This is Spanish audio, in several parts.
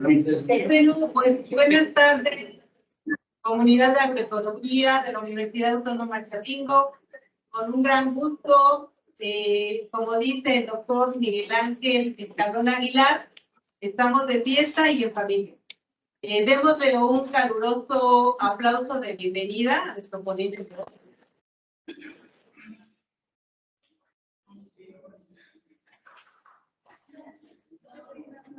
Bueno, pues buenas tardes, comunidad de agroecología de la Universidad Autónoma de Chapingo. Con un gran gusto, como dice el doctor Miguel Ángel Escalón Aguilar, estamos de fiesta y en familia. Démosle un caluroso aplauso de bienvenida a nuestro ponente.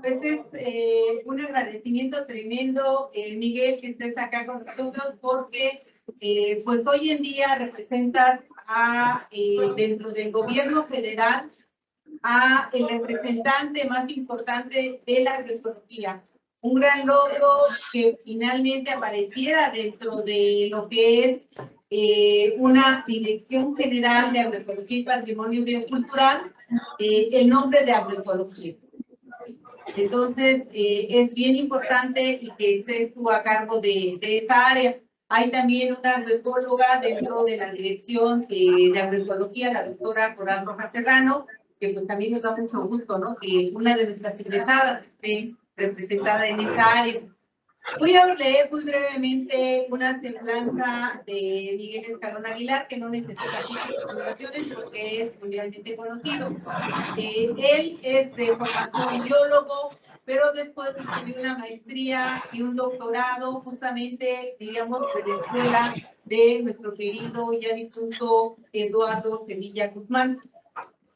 Pues es un agradecimiento tremendo, Miguel, que estés acá con nosotros, porque pues hoy en día representas dentro del gobierno federal a el representante más importante de la agroecología. Un gran logro que finalmente apareciera dentro de lo que es una Dirección General de Agroecología y Patrimonio Biocultural, el nombre de agroecología. Entonces, es bien importante y que estés tú a cargo de esta área. Hay también una agroecóloga dentro de la Dirección de Agroecología, la doctora Coral Rojas Serrano, que pues también nos da mucho gusto, ¿no? Que es una de nuestras egresadas esté representada en esta área. Voy a leer muy brevemente una semblanza de Miguel Escalón Aguilar, que no necesita muchas presentaciones porque es mundialmente conocido. Él es de formación biólogo, pero después estudió una maestría y un doctorado justamente, diríamos, de la escuela de nuestro querido ya difunto Eduardo Sevilla Guzmán.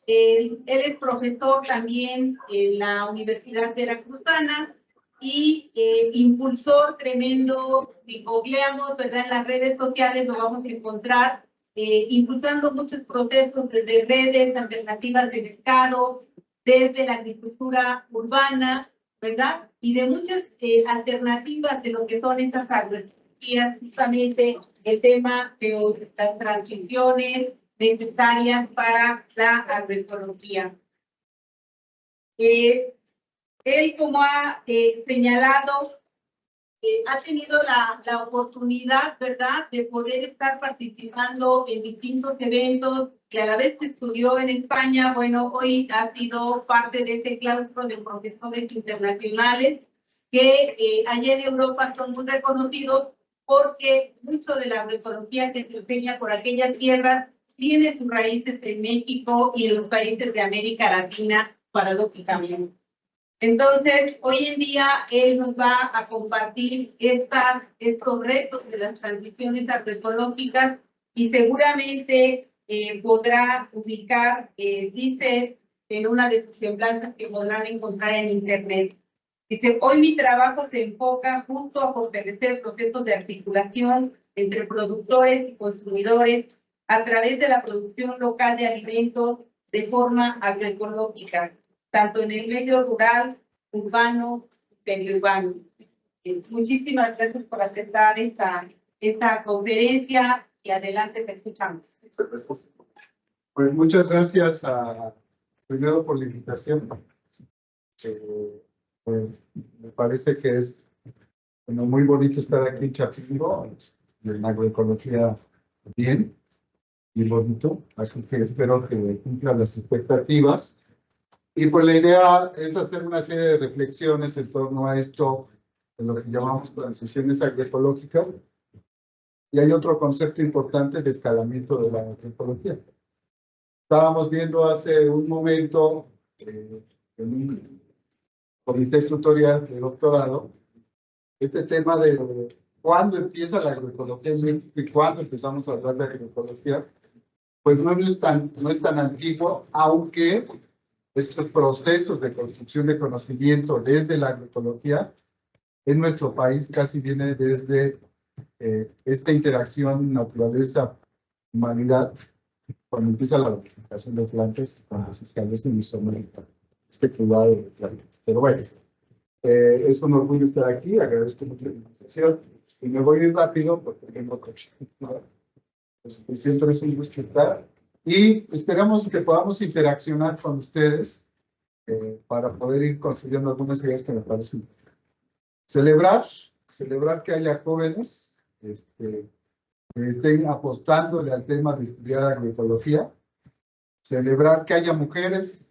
Él es profesor también en la Universidad Veracruzana y impulsor tremendo. Si googleamos, ¿verdad? En las redes sociales lo vamos a encontrar, impulsando muchos procesos desde redes alternativas de mercado, desde la agricultura urbana, ¿verdad? Y de muchas alternativas de lo que son estas agroecologías, justamente el tema de las transiciones necesarias para la agroecología. Él, como ha señalado, ha tenido la oportunidad, ¿verdad?, de poder estar participando en distintos eventos y a la vez que estudió en España, bueno, hoy ha sido parte de ese claustro de profesores internacionales que allá en Europa son muy reconocidos porque mucho de la agroecología que se enseña por aquellas tierras tiene sus raíces en México y en los países de América Latina, paradójicamente. Entonces, hoy en día, él nos va a compartir estos retos de las transiciones agroecológicas y seguramente podrá ubicar, dice en una de sus semblanzas que podrán encontrar en internet. Dice, hoy mi trabajo se enfoca justo a fortalecer procesos de articulación entre productores y consumidores a través de la producción local de alimentos de forma agroecológica, tanto en el medio rural, urbano y periurbano. Muchísimas gracias por aceptar esta conferencia y adelante te escuchamos. Pues muchas gracias primero por la invitación. Pues, me parece que es muy bonito estar aquí en Chapingo, en agroecología bien y bonito, así que espero que cumpla las expectativas. Y pues la idea es hacer una serie de reflexiones en torno a esto, de lo que llamamos transiciones agroecológicas. Y hay otro concepto importante de escalamiento de la agroecología. Estábamos viendo hace un momento en un comité tutorial de doctorado este tema de cuándo empieza la agroecología en México y cuándo empezamos a hablar de agroecología. Pues no es tan antiguo, aunque estos procesos de construcción de conocimiento desde la agroecología en nuestro país casi viene desde esta interacción naturaleza-humanidad, cuando empieza la domesticación de plantas, cuando se establece en nuestro mundo este cuidado de plantas. Pero bueno, es un orgullo estar aquí, agradezco mucho la invitación y me voy bien rápido porque tengo que siempre es un gusto estar y esperamos que podamos interaccionar con ustedes para poder ir construyendo algunas ideas que me parecen. Celebrar que haya jóvenes que estén apostándole al tema de estudiar agroecología. Celebrar que haya mujeres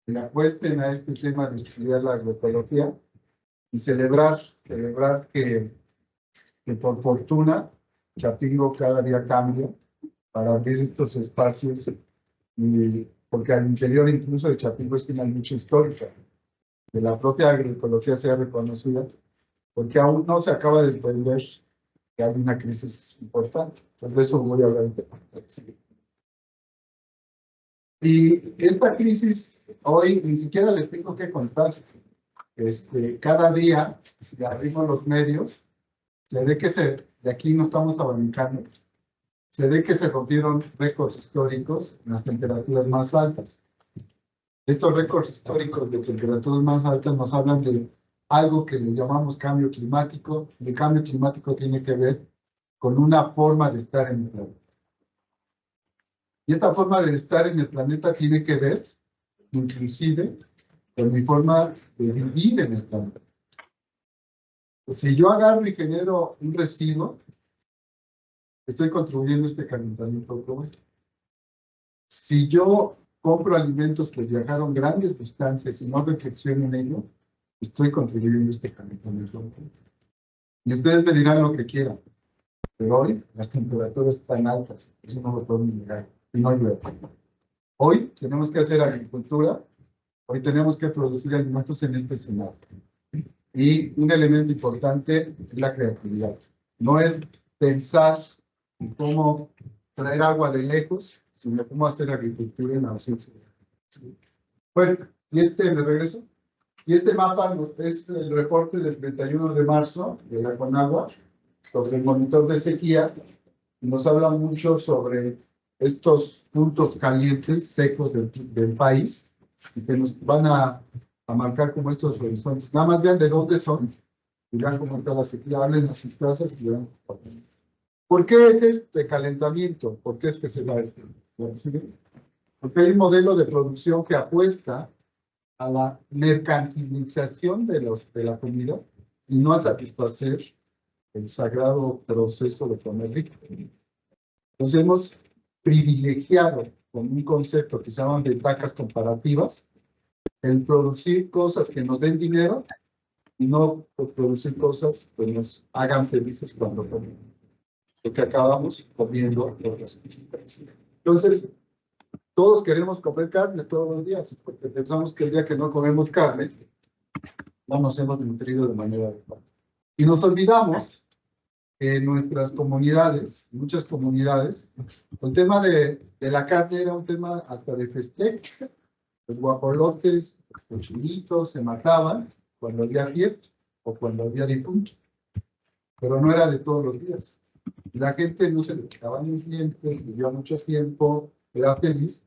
que le apuesten a este tema de estudiar la agroecología. y celebrar que por fortuna Chapingo cada día cambia para abrir estos espacios, y, porque al interior incluso de Chapingo es una lucha histórica, de la propia agroecología sea reconocida, porque aún no se acaba de entender que hay una crisis importante. Entonces de eso voy a hablar. Y esta crisis, hoy ni siquiera les tengo que contar. Cada día, si abrimos los medios, se ve que de aquí no estamos abanicando, se ve que se rompieron récords históricos en las temperaturas más altas. Estos récords históricos de temperaturas más altas nos hablan de algo que le llamamos cambio climático, y el cambio climático tiene que ver con una forma de estar en el planeta. Y esta forma de estar en el planeta tiene que ver, inclusive, con mi forma de vivir en el planeta. Si yo agarro y genero un residuo, estoy contribuyendo a este calentamiento global. Si yo compro alimentos que viajaron grandes distancias y no reflexiono en ello, estoy contribuyendo a este calentamiento global. Y ustedes me dirán lo que quieran, pero hoy las temperaturas están altas, eso no lo podemos negar, y no llueve. Hoy tenemos que hacer agricultura, hoy tenemos que producir alimentos en este escenario. Y un elemento importante es la creatividad. No es pensar en cómo traer agua de lejos, sino cómo hacer agricultura en la ausencia. Bueno, y me regreso. Y este mapa es el reporte del 31 de marzo de la Conagua sobre el monitor de sequía. Nos habla mucho sobre estos puntos calientes, secos del país, y que nos van a marcar como estos horizontes. Nada más vean de dónde son, y vean cómo está la sequía, hablen a sus casas y vean. ¿Por qué es este calentamiento? ¿Por qué es que se da esto? Porque hay un modelo de producción que apuesta a la mercantilización de la comida y no a satisfacer el sagrado proceso de comer rico. Entonces hemos privilegiado con un concepto que se llaman ventajas comparativas el producir cosas que nos den dinero y no producir cosas que nos hagan felices cuando comemos. Porque acabamos comiendo otras cosas. Entonces, todos queremos comer carne todos los días, porque pensamos que el día que no comemos carne, no nos hemos nutrido de manera adecuada. Y nos olvidamos que en nuestras comunidades, muchas comunidades, el tema de la carne era un tema hasta de festejo. Los guajolotes, los cochinitos se mataban cuando había fiesta o cuando había difunto, pero no era de todos los días. La gente no se le quitaban los dientes, vivía mucho tiempo, era feliz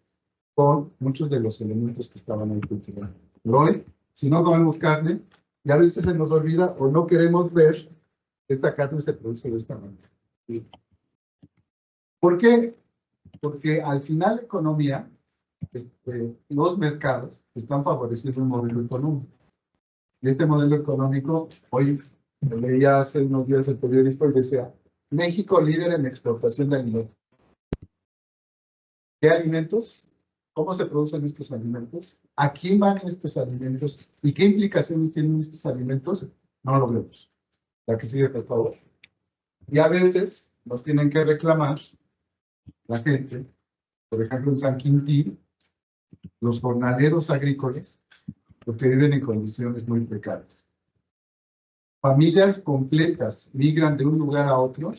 con muchos de los elementos que estaban ahí cultivando. Pero hoy, si no comemos carne, y a veces se nos olvida o no queremos ver que esta carne se produce de esta manera. ¿Sí? ¿Por qué? Porque al final la economía, los mercados están favoreciendo un modelo económico. Y este modelo económico, hoy leía hace unos días el periódico y decía, México líder en exportación de alimentos. ¿Qué alimentos? ¿Cómo se producen estos alimentos? ¿A quién van estos alimentos? ¿Y qué implicaciones tienen estos alimentos? No lo vemos. La que sigue, por favor. Y a veces nos tienen que reclamar la gente, por ejemplo, en San Quintín, los jornaleros agrícolas, porque viven en condiciones muy precarias. Familias completas migran de un lugar a otro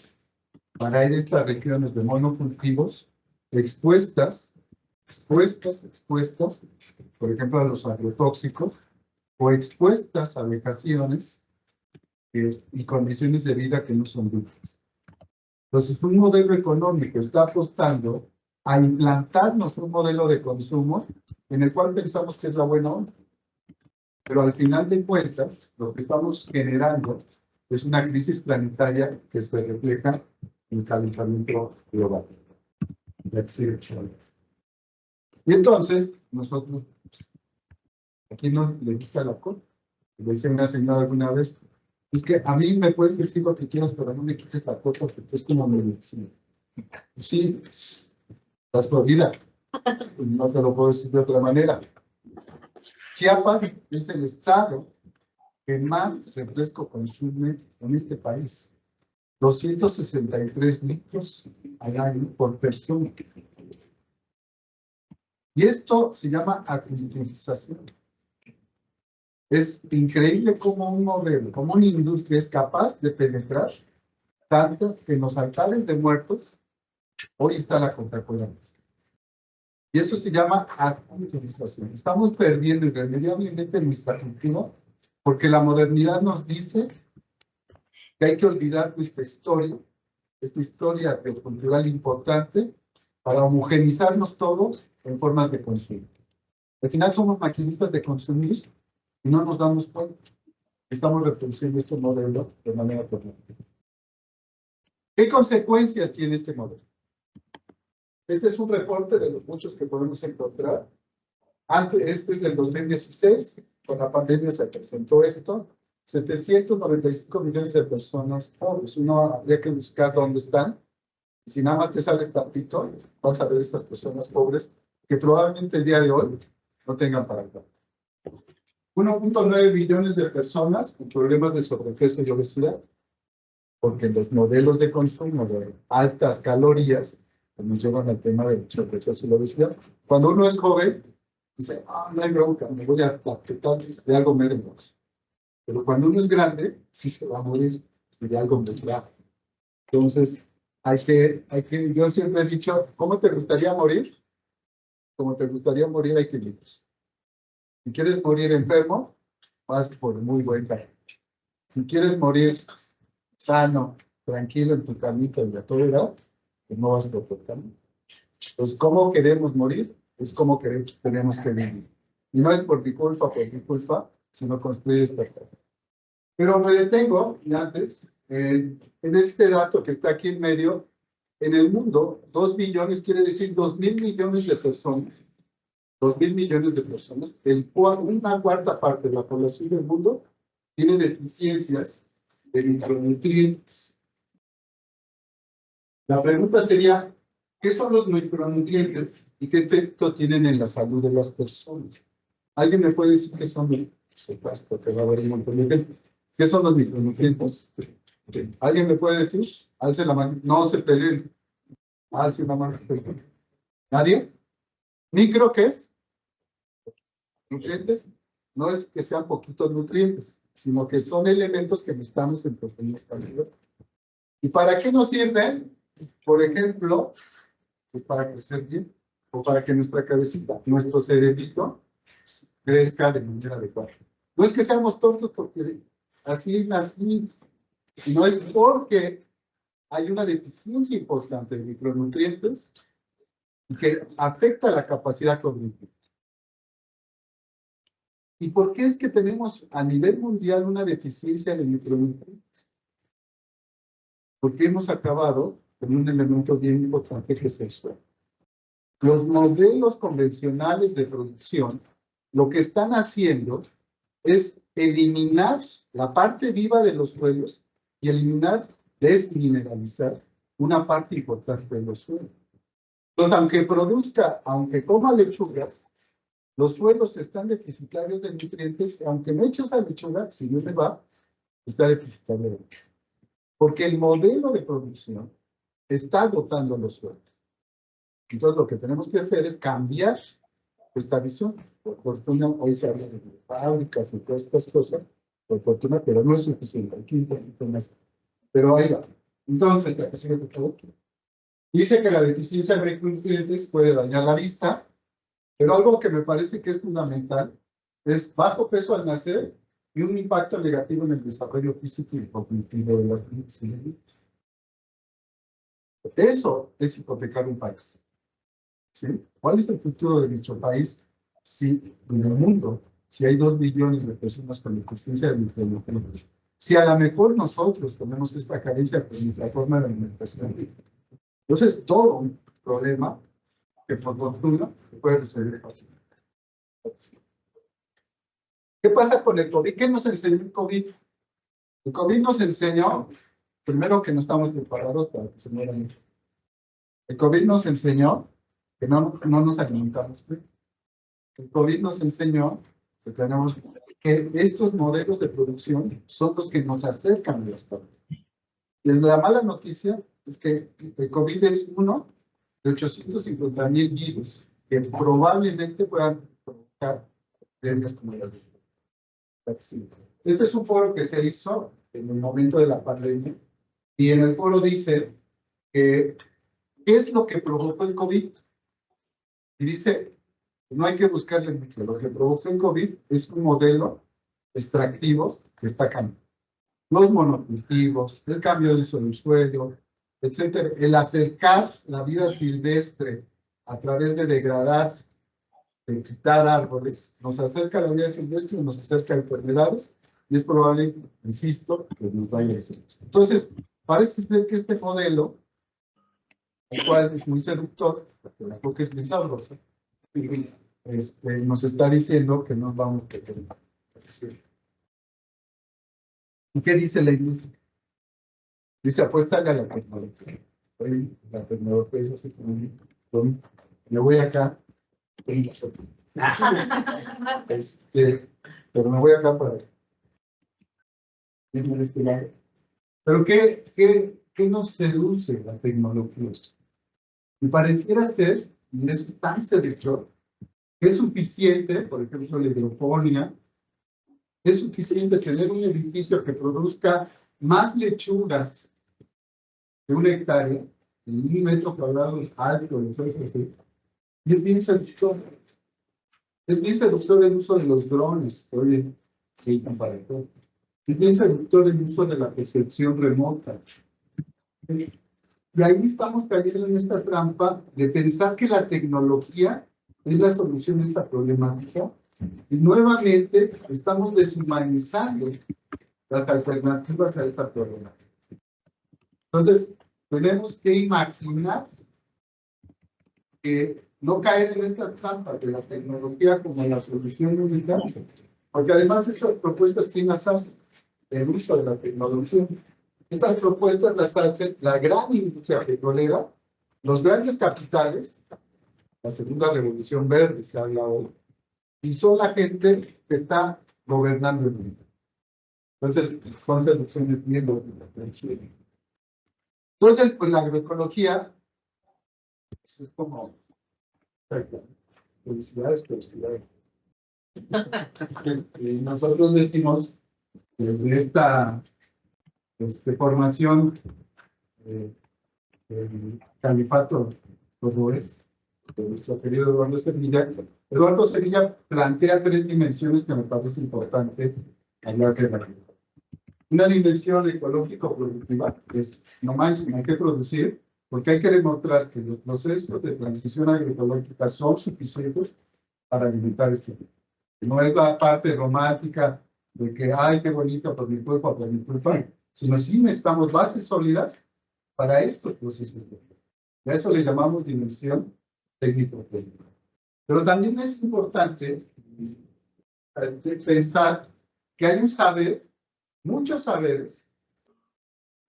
para ir a estas regiones de monocultivos expuestas, por ejemplo, a los agrotóxicos, o expuestas a vejaciones y condiciones de vida que no son dignas. Entonces, un modelo económico está apostando a implantarnos un modelo de consumo en el cual pensamos que es la buena onda. Pero al final de cuentas, lo que estamos generando es una crisis planetaria que se refleja en el calentamiento global. Y entonces, nosotros, aquí no le gusta la cosa. Decía una señora alguna vez, es que a mí me puedes decir lo que quieras, pero no me quites la coca porque es como mi medicina. Pues sí, estás jodida. No te lo puedo decir de otra manera. Chiapas es el estado que más refresco consume en este país. 263 litros al año por persona. Y esto se llama aculturización. Es increíble cómo un modelo, cómo una industria es capaz de penetrar tanto que en los altares de muertos hoy está la Coca-Cola. Y eso se llama aculturización. Estamos perdiendo irremediablemente nuestra cultura porque la modernidad nos dice que hay que olvidar nuestra historia, esta historia cultural importante, para homogenizarnos todos en formas de consumo. Al final somos maquinitas de consumir y no nos damos cuenta. Estamos reproduciendo este modelo de manera total. ¿Qué consecuencias tiene este modelo? Este es un reporte de los muchos que podemos encontrar. Este es del 2016, con la pandemia se presentó esto. 795 millones de personas pobres. Uno habría que buscar dónde están. Si nada más te sales tantito, vas a ver estas personas pobres que probablemente el día de hoy no tengan para comer. 1.9 billones de personas con problemas de sobrepeso y obesidad, porque los modelos de consumo de altas calorías nos llevan al tema del sobrepeso y la obesidad. Cuando uno es joven, dice, no hay bronca, me voy a tratar de algo medio. Pero cuando uno es grande, sí se va a morir de algo muy grave. Entonces, yo siempre he dicho, ¿cómo te gustaría morir? Como te gustaría morir, hay que vivir. Si quieres morir enfermo, vas por muy buen camino. Si quieres morir sano, tranquilo en tu camita y a toda edad, pues no vas por buen camino. Entonces, ¿cómo queremos morir? Es como tenemos que vivir. Y no es por mi culpa, sino construir esta casa. Pero me detengo, y antes, en este dato que está aquí en medio. En el mundo, 2 billones quiere decir 2.000 millones de personas. 2.000 millones de personas. Una cuarta parte de la población del mundo tiene deficiencias de micronutrientes. La pregunta sería, ¿qué son los micronutrientes y qué efecto tienen en la salud de las personas? ¿Alguien me puede decir qué son? Que va a haber un montón de gente. ¿Qué son los micronutrientes? ¿Alguien me puede decir? Alce la mano. No se peleen. Alce la mano. ¿Nadie? ¿Micro qué es? Nutrientes. No es que sean poquitos nutrientes, sino que son elementos que necesitamos en proteínas calidad. ¿Y para qué nos sirven? Por ejemplo, pues para crecer bien, o para que nuestra cabecita, nuestro cerebrito, crezca de manera adecuada. No es que seamos tontos porque así nací, sino es porque hay una deficiencia importante de micronutrientes y que afecta la capacidad cognitiva. ¿Y por qué es que tenemos a nivel mundial una deficiencia de micronutrientes? Porque hemos acabado con un elemento bien importante que es el suelo. Los modelos convencionales de producción lo que están haciendo es eliminar la parte viva de los suelos y desmineralizar una parte importante de los suelos. Entonces, aunque coma lechugas, los suelos están deficitarios de nutrientes, aunque me eches a lechuga, si no me va, está deficitario de nutrientes. Porque el modelo de producción está agotando los suelos. Entonces, lo que tenemos que hacer es cambiar esta visión. Por fortuna, hoy se habla de fábricas y todas estas cosas, por fortuna, pero no es suficiente. Aquí un poquito más. Pero ahí va. Entonces, la que sigue, por favor. Dice que la deficiencia de micronutrientes puede dañar la vista, pero algo que me parece que es fundamental es bajo peso al nacer y un impacto negativo en el desarrollo físico y cognitivo de la gente. Eso es hipotecar un país. ¿Sí? ¿Cuál es el futuro de nuestro país si en el mundo, si hay 2 billones de personas con deficiencia de micronutrientes? Si a lo mejor nosotros tenemos esta carencia por nuestra forma de alimentación. Entonces, todo un problema que por fortuna se puede resolver fácilmente. ¿Qué pasa con el COVID? ¿Qué nos enseñó el COVID? El COVID nos enseñó, primero, que no estamos preparados para que se muera mucho. El COVID nos enseñó que no nos alimentamos bien. El COVID nos enseñó que tenemos que estos modelos de producción son los que nos acercan a las pandemias. Y la mala noticia es que el COVID es uno de 850,000 virus que probablemente puedan provocar epidemias como las de vaccina. Este es un foro que se hizo en el momento de la pandemia y en el foro dice que ¿qué es lo que provocó el COVID? Y dice, no hay que buscarle mucho. Lo que provocó el COVID es un modelo extractivo que está cambiando. Los monocultivos, el cambio de uso del suelo, etcétera. El acercar la vida silvestre a través de degradar, de quitar árboles, nos acerca a la vida silvestre, nos acerca a enfermedades y es probable, insisto, que nos vaya a decir. Entonces, parece ser que este modelo, el cual es muy seductor, porque la coca es muy sabrosa, nos está diciendo que nos vamos a crecer. ¿Y qué dice la industria? Dice, apuéstale a la tecnología. Oye, la tecnología es así como, me voy acá, pero me voy acá para este lado. Pero ¿qué nos seduce la tecnología? Y pareciera ser, y es tan seductor, que es suficiente, por ejemplo, la hidroponía, es suficiente tener un edificio que produzca más lechugas de 1 hectárea, en 1 metro cuadrado alto, así, y es bien seductor. Es bien seductor el uso de los drones, oye, sí, para todo. Es bien seductor el uso de la percepción remota. Y ahí estamos cayendo en esta trampa de pensar que la tecnología es la solución a esta problemática. Y nuevamente estamos deshumanizando las alternativas a esta problemática. Entonces, tenemos que imaginar que no caer en estas trampas de la tecnología como la solución única, porque además estas propuestas, ¿quién las hace? El uso de la tecnología. Estas propuestas las hace la gran industria petrolera, los grandes capitales, la segunda revolución verde se habla hoy, y son la gente que está gobernando el mundo. Entonces, son seducciones bien gobernantes. Entonces, pues la agroecología pues, es como felicidades, felicidades. Y nosotros decimos, desde esta formación del califato Cordobés, de nuestro querido Eduardo Sevilla, Eduardo Sevilla plantea 3 dimensiones que me parece importante hablar de la agricultura. Una dimensión ecológico-productiva es, no manches, no hay que producir, porque hay que demostrar que los procesos de transición agroecológica son suficientes para alimentar este mundo. No es la parte romántica de que, ay, qué bonito por mi culpa, sino sí necesitamos bases sólidas para estos procesos. A eso le llamamos dimensión técnico-técnica. Pero también es importante pensar que hay un saber, muchos saberes,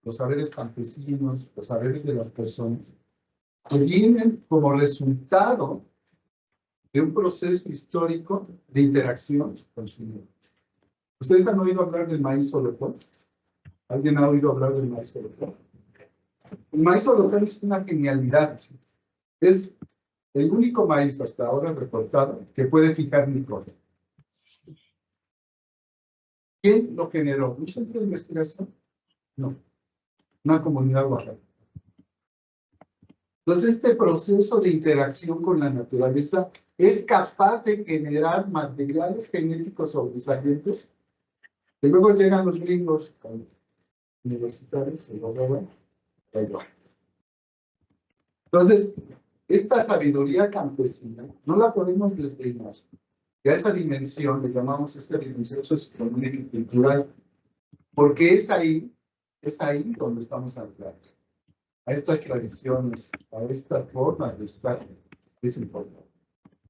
los saberes campesinos, los saberes de las personas, que vienen como resultado de un proceso histórico de interacción con su medio. ¿Ustedes han oído hablar del maíz holocón? ¿Alguien ha oído hablar del maíz holocón? El maíz holocón es una genialidad. ¿Sí? Es el único maíz hasta ahora reportado que puede fijar nitrógeno. ¿Quién lo generó? ¿Un centro de investigación? No. Una comunidad oaxaqueña. Entonces, este proceso de interacción con la naturaleza es capaz de generar materiales genéticos sobresalientes que luego llegan los gringos universitarios, y lo ven, entonces, esta sabiduría campesina no la podemos desdeñar. Y a esa dimensión le llamamos esta dimensión socioeconómica y cultural, porque es ahí donde estamos hablando. A estas tradiciones, a esta forma de estar, es importante.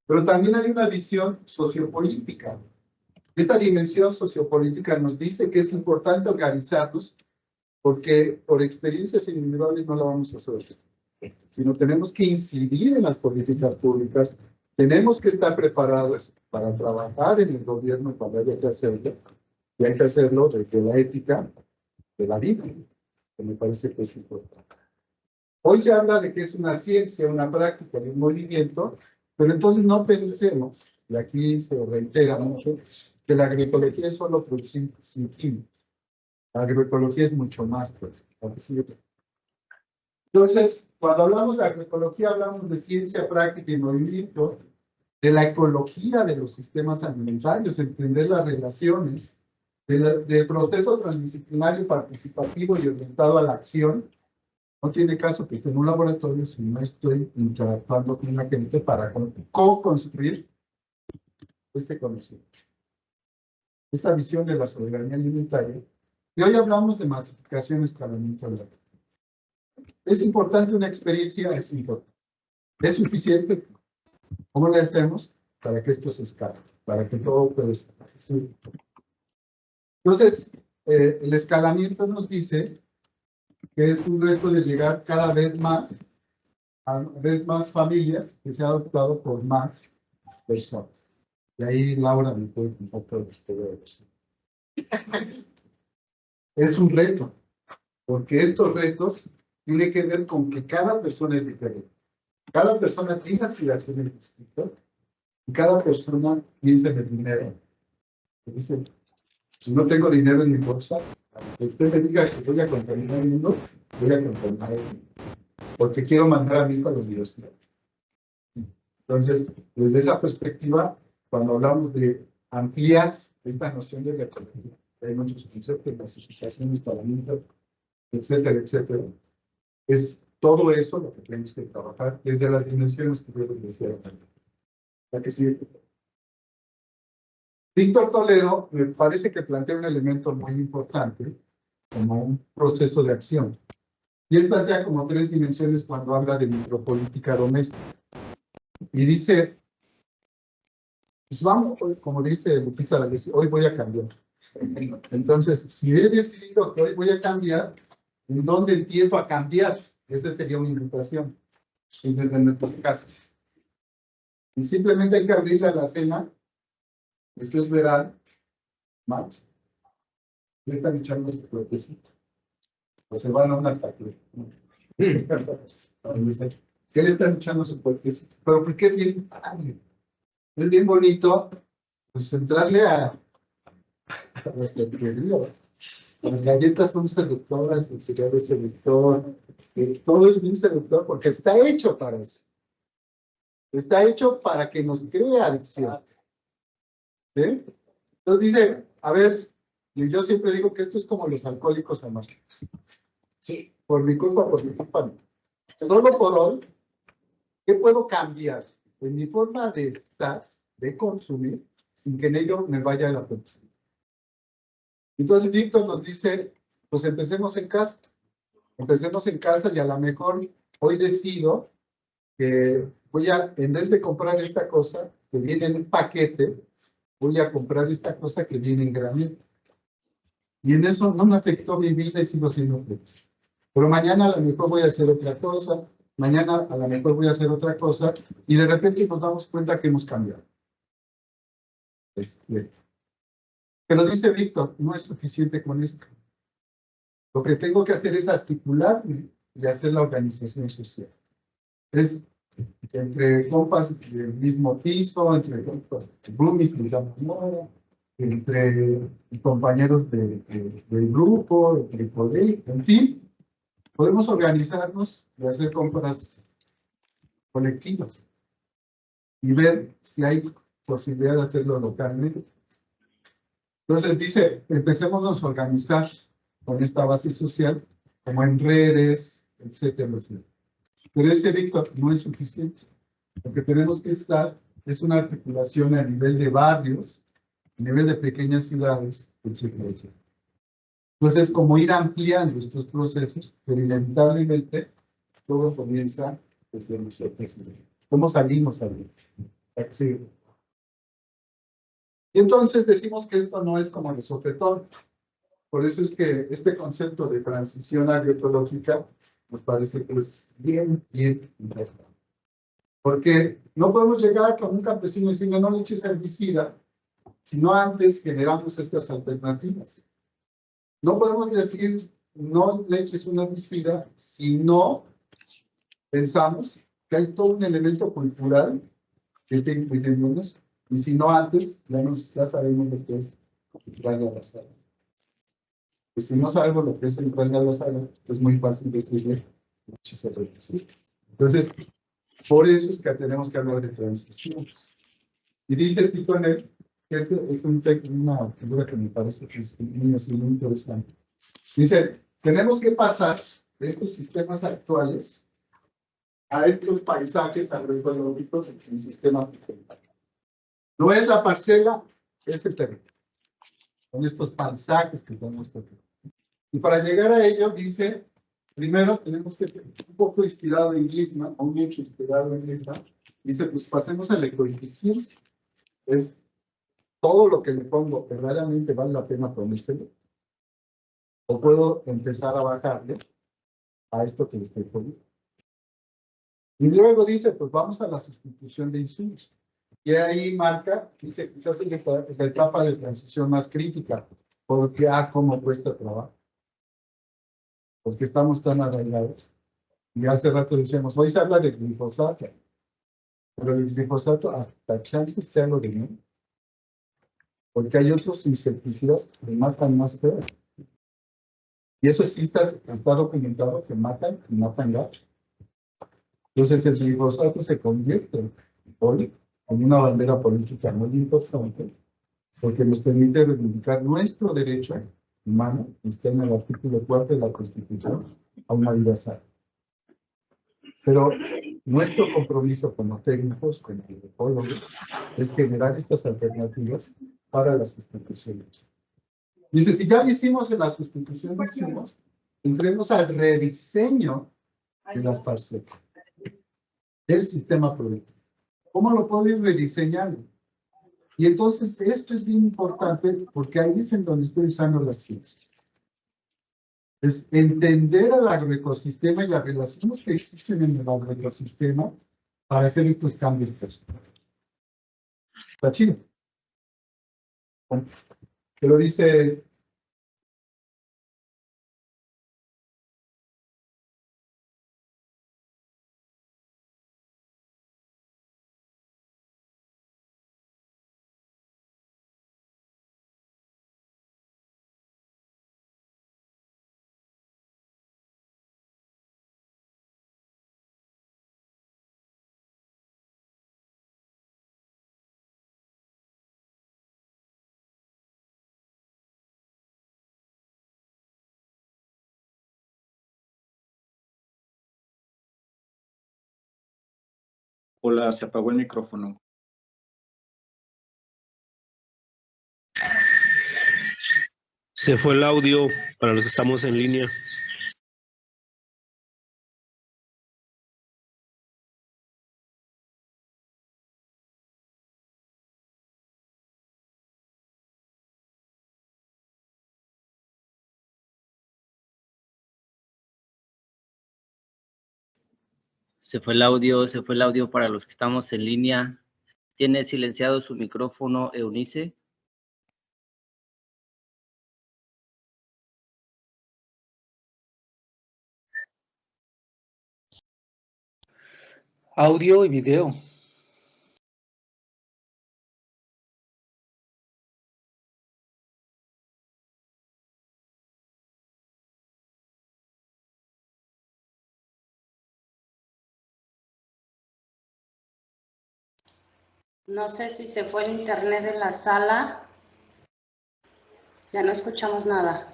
Pero también hay una visión sociopolítica. Esta dimensión sociopolítica nos dice que es importante organizarnos porque por experiencias individuales no la vamos a hacer, sino tenemos que incidir en las políticas públicas, tenemos que estar preparados para trabajar en el gobierno cuando haya que hacerlo, y hay que hacerlo desde la ética de la vida, que me parece que es importante. Hoy se habla de que es una ciencia, una práctica de un movimiento, pero entonces no pensemos, y aquí se reitera mucho, que la agroecología es solo producir sin química. La agroecología es mucho más, pues. Entonces, cuando hablamos de agroecología, hablamos de ciencia, práctica y movimiento, de la ecología de los sistemas alimentarios, entender las relaciones, del proceso transdisciplinario, participativo y orientado a la acción. No tiene caso que esté en un laboratorio si no estoy interactuando con la gente para co-construir este conocimiento. Esta visión de la soberanía alimentaria. Y hoy hablamos de masificación, escalamiento. Es importante una experiencia, es importante. ¿Es suficiente? ¿Cómo le hacemos para que esto se escale? Para que todo pueda estar. Sí. Entonces, el escalamiento nos dice que es un reto de llegar cada vez más a vez más familias que se ha adoptado por más personas. De ahí Laura me puede un poco de eso. Es un reto, porque estos retos tienen que ver con que cada persona es diferente. Cada persona tiene aspiraciones distintas y cada persona piensa en el dinero. Dice, si no tengo dinero en mi bolsa, que usted me diga que voy a contaminar el mundo, voy a contaminar el mundo, porque quiero mandar a mi hijo a la universidad. Entonces, desde esa perspectiva, cuando hablamos de ampliar esta noción de la ecología, hay muchos conceptos, clasificaciones, parámetros, etcétera, etcétera, es todo eso lo que tenemos que trabajar desde las dimensiones que yo les decía antes. ¿A qué sirve? Víctor Toledo me parece que plantea un elemento muy importante como un proceso de acción. Y él plantea como 3 dimensiones cuando habla de micropolítica doméstica. Y dice, pues vamos, como dice Lupita D'Alessio, hoy voy a cambiar. Entonces, si he decidido que hoy voy a cambiar, ¿en dónde empiezo a cambiar? Esa sería una invitación, y desde nuestros casos. Y simplemente hay que abrirle a la cena. Esto es verano, macho. Le están echando su cuerpecito. O se van a una taquería. ¿Qué le están echando su cuerpecito? Pero porque es bien padre. Es bien bonito, pues entrarle a las porquerías. Las galletas son seductoras, el cigarro es seductor, todo es bien seductor porque está hecho para eso. Está hecho para que nos cree adicción. ¿Sí? Entonces dice, a ver, y yo siempre digo que esto es como los alcohólicos anónimos. Sí, por mi culpa, por mi culpa. No. Solo por hoy, ¿qué puedo cambiar en mi forma de estar, de consumir, sin que en ello me vaya la toxina? Entonces Víctor nos dice, pues empecemos en casa. Empecemos en casa y a lo mejor hoy decido que voy a, en vez de comprar esta cosa que viene en un paquete, voy a comprar esta cosa que viene en granito. Y en eso no me afectó mi vida y sigo siendo feliz. Pero mañana a lo mejor voy a hacer otra cosa, mañana a lo mejor voy a hacer otra cosa, y de repente nos damos cuenta que hemos cambiado. Pero dice Víctor, no es suficiente con esto. Lo que tengo que hacer es articularme y hacer la organización social. Es entre compas del mismo piso, entre compas de roomies, entre compañeros del grupo, entre poder, en fin, podemos organizarnos y hacer compras colectivas y ver si hay posibilidad de hacerlo localmente. Entonces dice, empecémonos a organizar con esta base social, como en redes, etcétera, etcétera. Pero ese, Víctor, no es suficiente. Lo que tenemos que estar es una articulación a nivel de barrios, a nivel de pequeñas ciudades, etcétera, etcétera. Entonces, como ir ampliando estos procesos, pero inevitablemente todo comienza desde nosotros. ¿Cómo salimos a ver? Sí. Y entonces decimos que esto no es como el sopetón. Por eso es que este concepto de transición agroecológica nos parece que es bien, bien importante. Porque no podemos llegar con un campesino y decirle no le eches herbicida, sino antes generamos estas alternativas. No podemos decir no le eches un herbicida si no pensamos que hay todo un elemento cultural que está influyéndonos, y si no antes, ya sabemos lo que es entrar a la sala. Y si no sabemos lo que es entrar a la sala, es muy fácil decirle muchísimo herbicida. Entonces, por eso es que tenemos que hablar de transiciones. Y dice Ticonet, que es una figura que me parece que es muy interesante. Dice, tenemos que pasar de estos sistemas actuales a estos paisajes agroecológicos en sistema vegetal. No es la parcela, es el terreno. Son estos paisajes que tenemos que hacer. Y para llegar a ello, dice, primero tenemos que, un poco inspirado en Gliessman, o mucho inspirado en Gliessman, dice, pues pasemos a la ecoeficiencia. Es todo lo que le pongo, verdaderamente vale la pena ponérselo. O puedo empezar a bajarle a esto que le estoy poniendo. Y luego dice, pues vamos a la sustitución de insumos. Y ahí marca, dice, quizás es la etapa de transición más crítica, porque, cómo cuesta trabajo. Porque estamos tan arraigados. Y hace rato decíamos, hoy se habla de glifosato, pero el glifosato hasta chances sea lo de menos. Porque hay otros insecticidas que matan más peor. Y eso sí está documentado que matan y matan gato. Entonces el glifosato se convierte hoy en una bandera política muy importante porque nos permite reivindicar nuestro derecho humano, que está en el artículo 4 de la Constitución, a una vida sana. Pero nuestro compromiso como técnicos, como ecólogos, es generar estas alternativas para la sustitución. Dice, si ya lo hicimos en la sustitución de insumos, entremos al rediseño de las parcelas, del sistema productivo. ¿Cómo lo puedo ir rediseñando? Y entonces esto es bien importante porque ahí es en donde estoy usando la ciencia. Es entender al agroecosistema y las relaciones que existen en el agroecosistema para hacer estos cambios positivos. Está chido. Que lo dice. Hola, se apagó el micrófono. Se fue el audio para los que estamos en línea. Se fue el audio para los que estamos en línea. ¿Tiene silenciado su micrófono, Eunice? Audio y video. No sé si se fue el internet de la sala. Ya no escuchamos nada.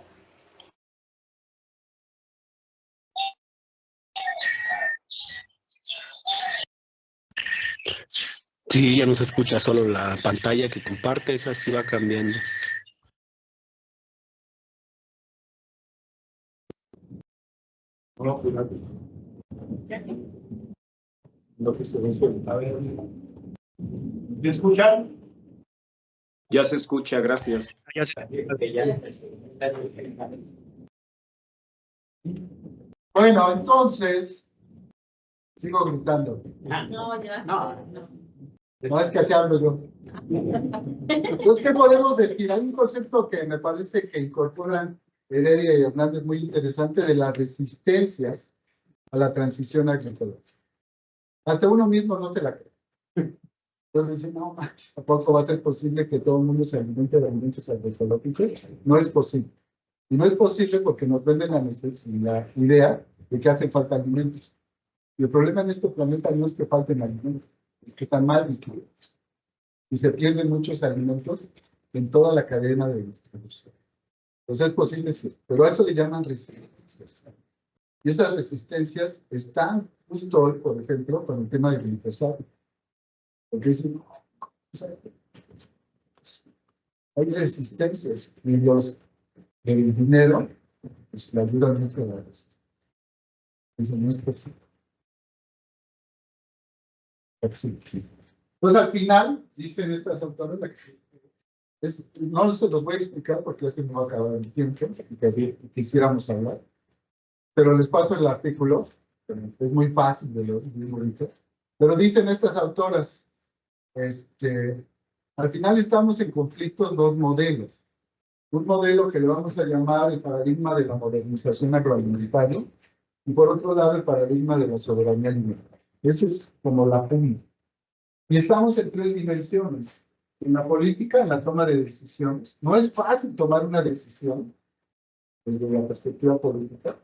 Sí, ya no se escucha, solo la pantalla que comparte, esa sí va cambiando. No, fíjate. Lo que se resuelve. A ver. ¿Me escuchan? Ya se escucha, gracias. Bueno, entonces, Sigo gritando. No, ya. No, no. No, es que así hablo yo. Entonces, ¿qué podemos decir? Hay un concepto que me parece que incorporan Heredia y Hernández muy interesante de las resistencias a la transición agroecológica. Hasta uno mismo no se la cree. Entonces dice, no, tampoco va a ser posible que todo el mundo se alimente de alimentos agroecológicos. No es posible. Y no es posible porque nos venden la idea de que hacen falta alimentos. Y el problema en este planeta no es que falten alimentos, es que están mal distribuidos. Y se pierden muchos alimentos en toda la cadena de distribución. Entonces es posible, sí, pero a eso le llaman resistencias. Y esas resistencias están justo hoy, por ejemplo, con el tema del glifosato. Porque dicen, hay resistencias y los del dinero pues, le ayudan mucho a la resistencia. Eso no es posible. Pues al final, dicen estas autoras, no se los voy a explicar porque así me va a acabar el tiempo y quisiéramos hablar, pero les paso el artículo, es muy fácil de leer, muy bonito, pero dicen estas autoras, al final estamos en conflictos dos modelos, un modelo que le vamos a llamar el paradigma de la modernización agroalimentaria y por otro lado el paradigma de la soberanía alimentaria. Esa es como la punta. Y estamos en tres dimensiones. En la política, en la toma de decisiones. No es fácil tomar una decisión desde la perspectiva política,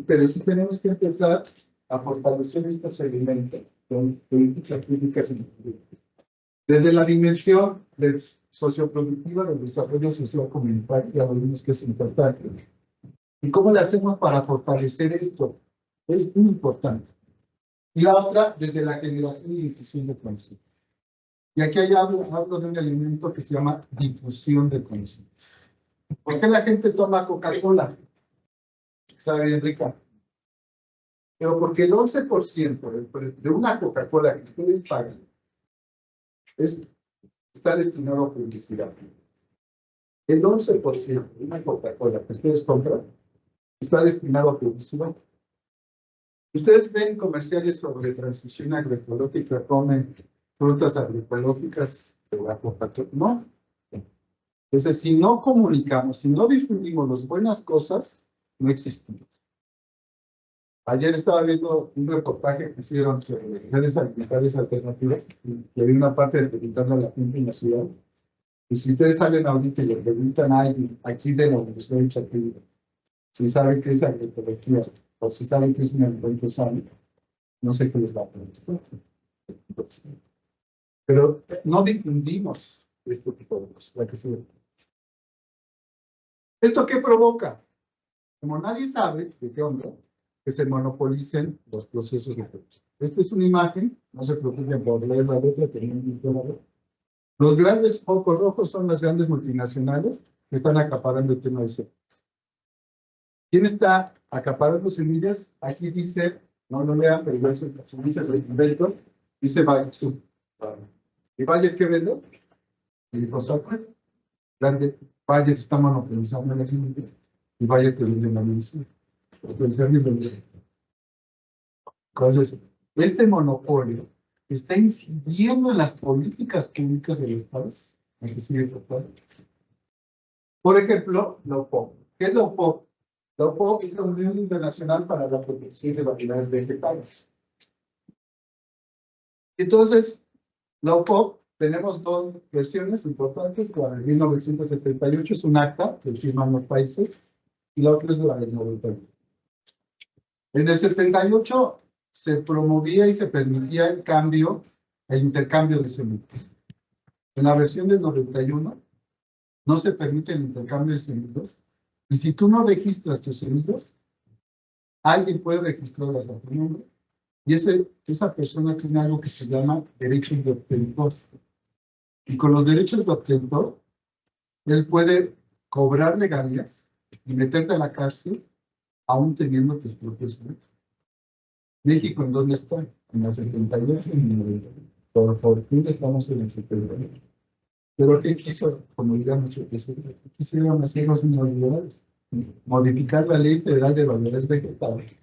pero sí tenemos que empezar a fortalecer estos elementos con políticas públicas. Desde la dimensión socioproductiva del desarrollo social comunitario, ya vimos que es importante. ¿Y cómo le hacemos para fortalecer esto? Es muy importante. Y la otra, desde la generación y difusión de conocimiento. Y aquí hablo de un elemento que se llama difusión de conocimiento. ¿Por qué la gente toma Coca-Cola? Sabe bien rica. Pero porque el 11% de una Coca-Cola que ustedes pagan está destinado a publicidad. El 11% de una Coca-Cola que ustedes compran está destinado a publicidad. Ustedes ven comerciales sobre transición agroecológica, comen frutas agroecológicas de la Coca-Cola. No. Entonces, si no comunicamos, si no difundimos las buenas cosas, no existimos. Ayer estaba viendo un reportaje que hicieron sobre redes alimentarias alternativas y había una parte de preguntarle a la gente en la ciudad. Y si ustedes salen ahorita y le preguntan a alguien aquí de la Universidad de Chapingo si saben qué es agroecología o si saben qué es un alimento sano, no sé qué les va a contestar. Pero no difundimos este tipo de cosas. ¿Esto qué provoca? Como nadie sabe de qué onda, que se monopolicen los procesos de producción. Esta es una imagen, no se preocupen por leer la letra, los grandes focos rojos son las grandes multinacionales que están acaparando el tema de semillas. ¿Quién está acaparando semillas? Aquí dice, no lo lean, pero dice el invento, dice Bayer. ¿Y Bayer qué vende? El glifosato. Bayer está monopolizando las semillas y Bayer que vende la medicina. Entonces, este monopolio está incidiendo en las políticas públicas de los países. Por ejemplo, la UPOP. ¿Qué es la UPOP? La UPOP es la Unión Internacional para la Protección de Variedades Vegetales. Entonces, la UPOP, tenemos dos versiones importantes. La de 1978 es un acta que firman los países y la otra es la del 91. En el 78 se promovía y se permitía el cambio, el intercambio de semillas. En la versión del 91 no se permite el intercambio de semillas y si tú no registras tus semillas, alguien puede registrarlas a tu nombre y esa persona tiene algo que se llama derechos de obtentor. Y con los derechos de obtentor, él puede cobrar regalías y meterte a la cárcel aún teniendo tus propios derechos. México, ¿en dónde está? En la 78 y en el 90. Por fortuna estamos en el 78. Pero ¿qué quiso? Como digan muchos presidentes, ¿qué quisieron hacer los neoliberales? Modificar la Ley Federal de Valores Vegetales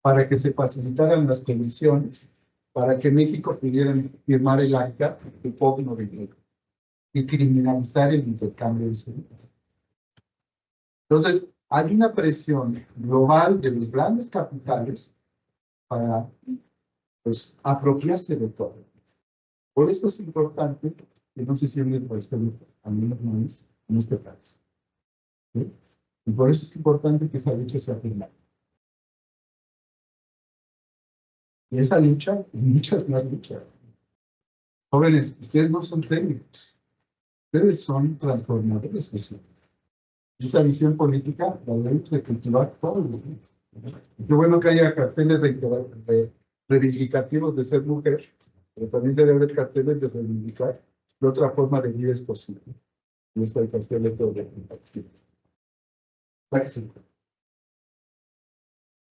para que se facilitaran las condiciones para que México pudiera firmar el ACTA de COP91 y criminalizar el intercambio de servicios. Entonces, hay una presión global de los grandes capitales para pues, apropiarse de todo. Por eso es importante que no se cierre el país, al menos no es en este país. ¿Sí? Y por eso es importante que esa lucha sea firmada. Y esa lucha, y muchas más luchas. Jóvenes, ustedes no son técnicos, ustedes son transformadores sociales. Esta visión política la debemos de cultivar todos los días. Qué bueno que haya carteles reivindicativos de ser mujer, pero también debe haber carteles de reivindicar de otra forma de vida es posible. Y esto hay que hacerle todo el tiempo.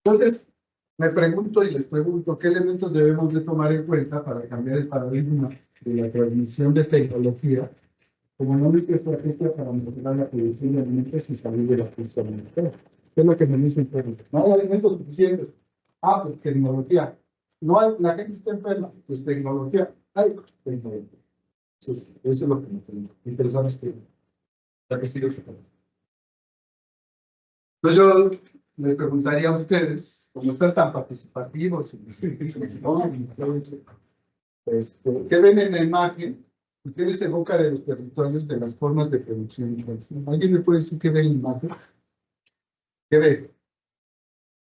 Entonces, me pregunto y les pregunto, ¿qué elementos debemos de tomar en cuenta para cambiar el paradigma de la transmisión de tecnología como la única estrategia para mejorar la producción de alimentos y salir de la crisis alimentaria? ¿Qué es lo que me dicen? No hay alimentos suficientes. Pues tecnología. No hay, la gente está enferma, pues tecnología. Hay tecnología. Eso es lo que me interesa. La que sigue. Entonces yo les preguntaría a ustedes, como están tan participativos, ¿qué ven en la imagen? ¿Qué les evoca de los territorios, de las formas de producción y consumo? ¿Alguien me puede decir qué ve en la imagen? ¿Qué ve?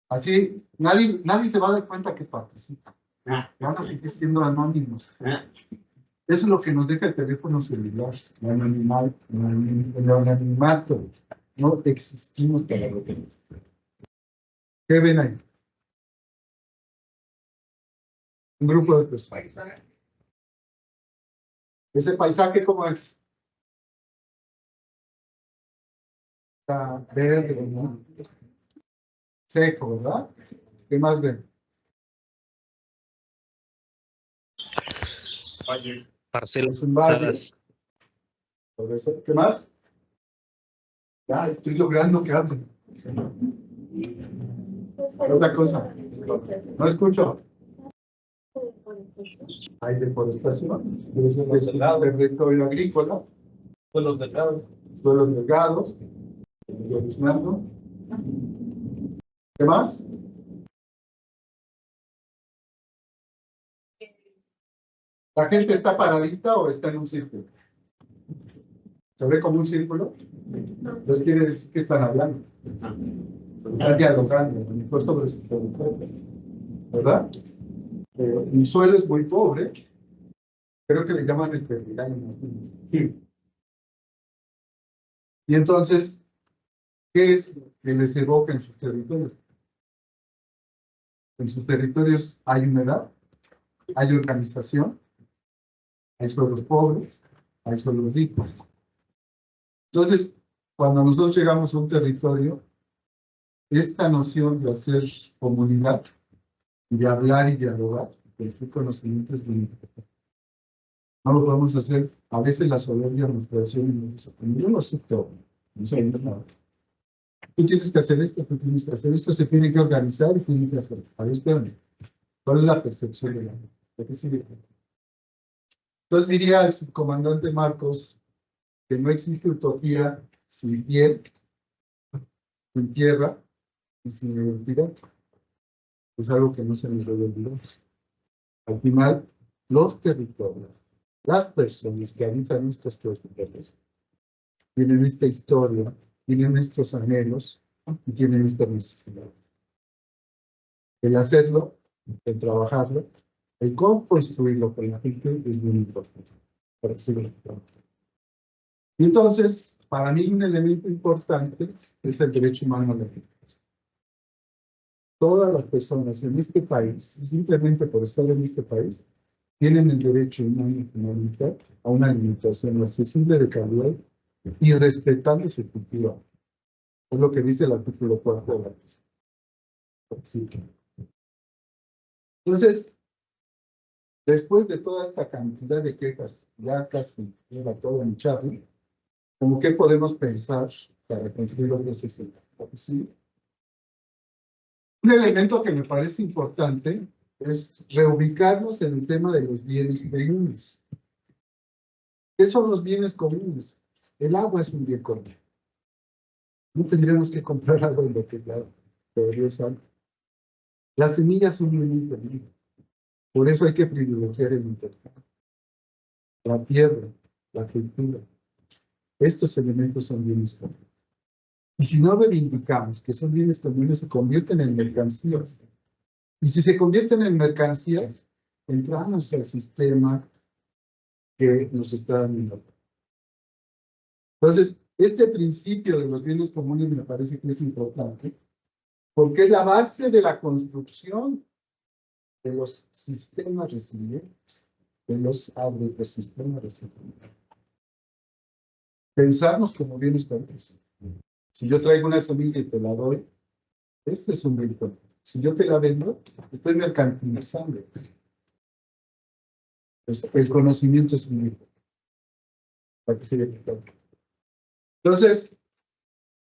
Así, nadie se va a dar cuenta que participa. Van a seguir siendo anónimos. Eso es lo que nos deja el teléfono celular, el anonimato. No existimos para lo que nos. ¿Qué ven ahí? Un grupo de personas. ¿Ese paisaje cómo es? Está verde, ¿no? Seco, ¿verdad? ¿Qué más ven? Parcelas. Es un valle. ¿Qué más? Ya, estoy logrando que hablen. Otra cosa. No escucho. Hay deforestación. Es un territorio agrícola. Suelos delgados. Suelos delgados. ¿Qué más? ¿La gente está paradita o está en un círculo? ¿Se ve como un círculo? Entonces quiere decir que están hablando. Están dialogando, a lo mejor sobre su territorio. ¿Verdad? Mi suelo es muy pobre. Creo que le llaman el perdigano. Y entonces, ¿qué es lo que les evoca en sus territorios? En sus territorios hay humedad, hay organización, hay suelos pobres, hay suelos ricos. Entonces, cuando nosotros llegamos a un territorio, esta noción de hacer comunidad, de hablar y dialogar, el su conocimiento es muy importante. No lo podemos hacer, a veces la soberbia nos presiona y nos dice, yo no sé todo, no sé nada. Tú tienes que hacer esto, tú tienes que hacer esto, se tiene que organizar y tiene que hacer. A ver, espérame, ¿cuál es la percepción de la gente? ¿De qué sirve? Entonces diría el subcomandante Marcos que no existe utopía sin piel, sin tierra y sin identidad. Es algo que no se nos debe olvidar. Al final, los territorios, las personas que habitan estos territorios, tienen esta historia, tienen estos anhelos y tienen esta necesidad. El hacerlo, el trabajarlo, el cómo construirlo con la gente es muy importante. Para seguir. Y entonces, para mí un elemento importante es el derecho humano a la vida. Todas las personas en este país, simplemente por estar en este país, tienen el derecho a una alimentación accesible, de calidad y respetando su cultura. Es lo que dice el artículo 4 de la Constitución. Entonces, después de toda esta cantidad de quejas, ya casi era todo en charla, ¿cómo qué podemos pensar para construir otro sistema? Sí. Un elemento que me parece importante es reubicarnos en el tema de los bienes comunes. ¿Qué son los bienes comunes? El agua es un bien común. No tendríamos que comprar agua embotellada. Podría ser. Las semillas son un bien común. Por eso hay que privilegiar el intercambio. La tierra, la cultura. Estos elementos son bienes comunes. Y si no reivindicamos que son bienes comunes, se convierten en mercancías. Y si se convierten en mercancías, entramos al sistema que nos está dando. Entonces, este principio de los bienes comunes me parece que es importante, porque es la base de la construcción de los sistemas resilientes, de los agroecosistemas resilientes. Pensarnos como bienes comunes. Si yo traigo una semilla y te la doy, este es un bien común. Si yo te la vendo, estoy mercantilizando. Entonces, el conocimiento es un bien común. Para que siga quitando. Entonces,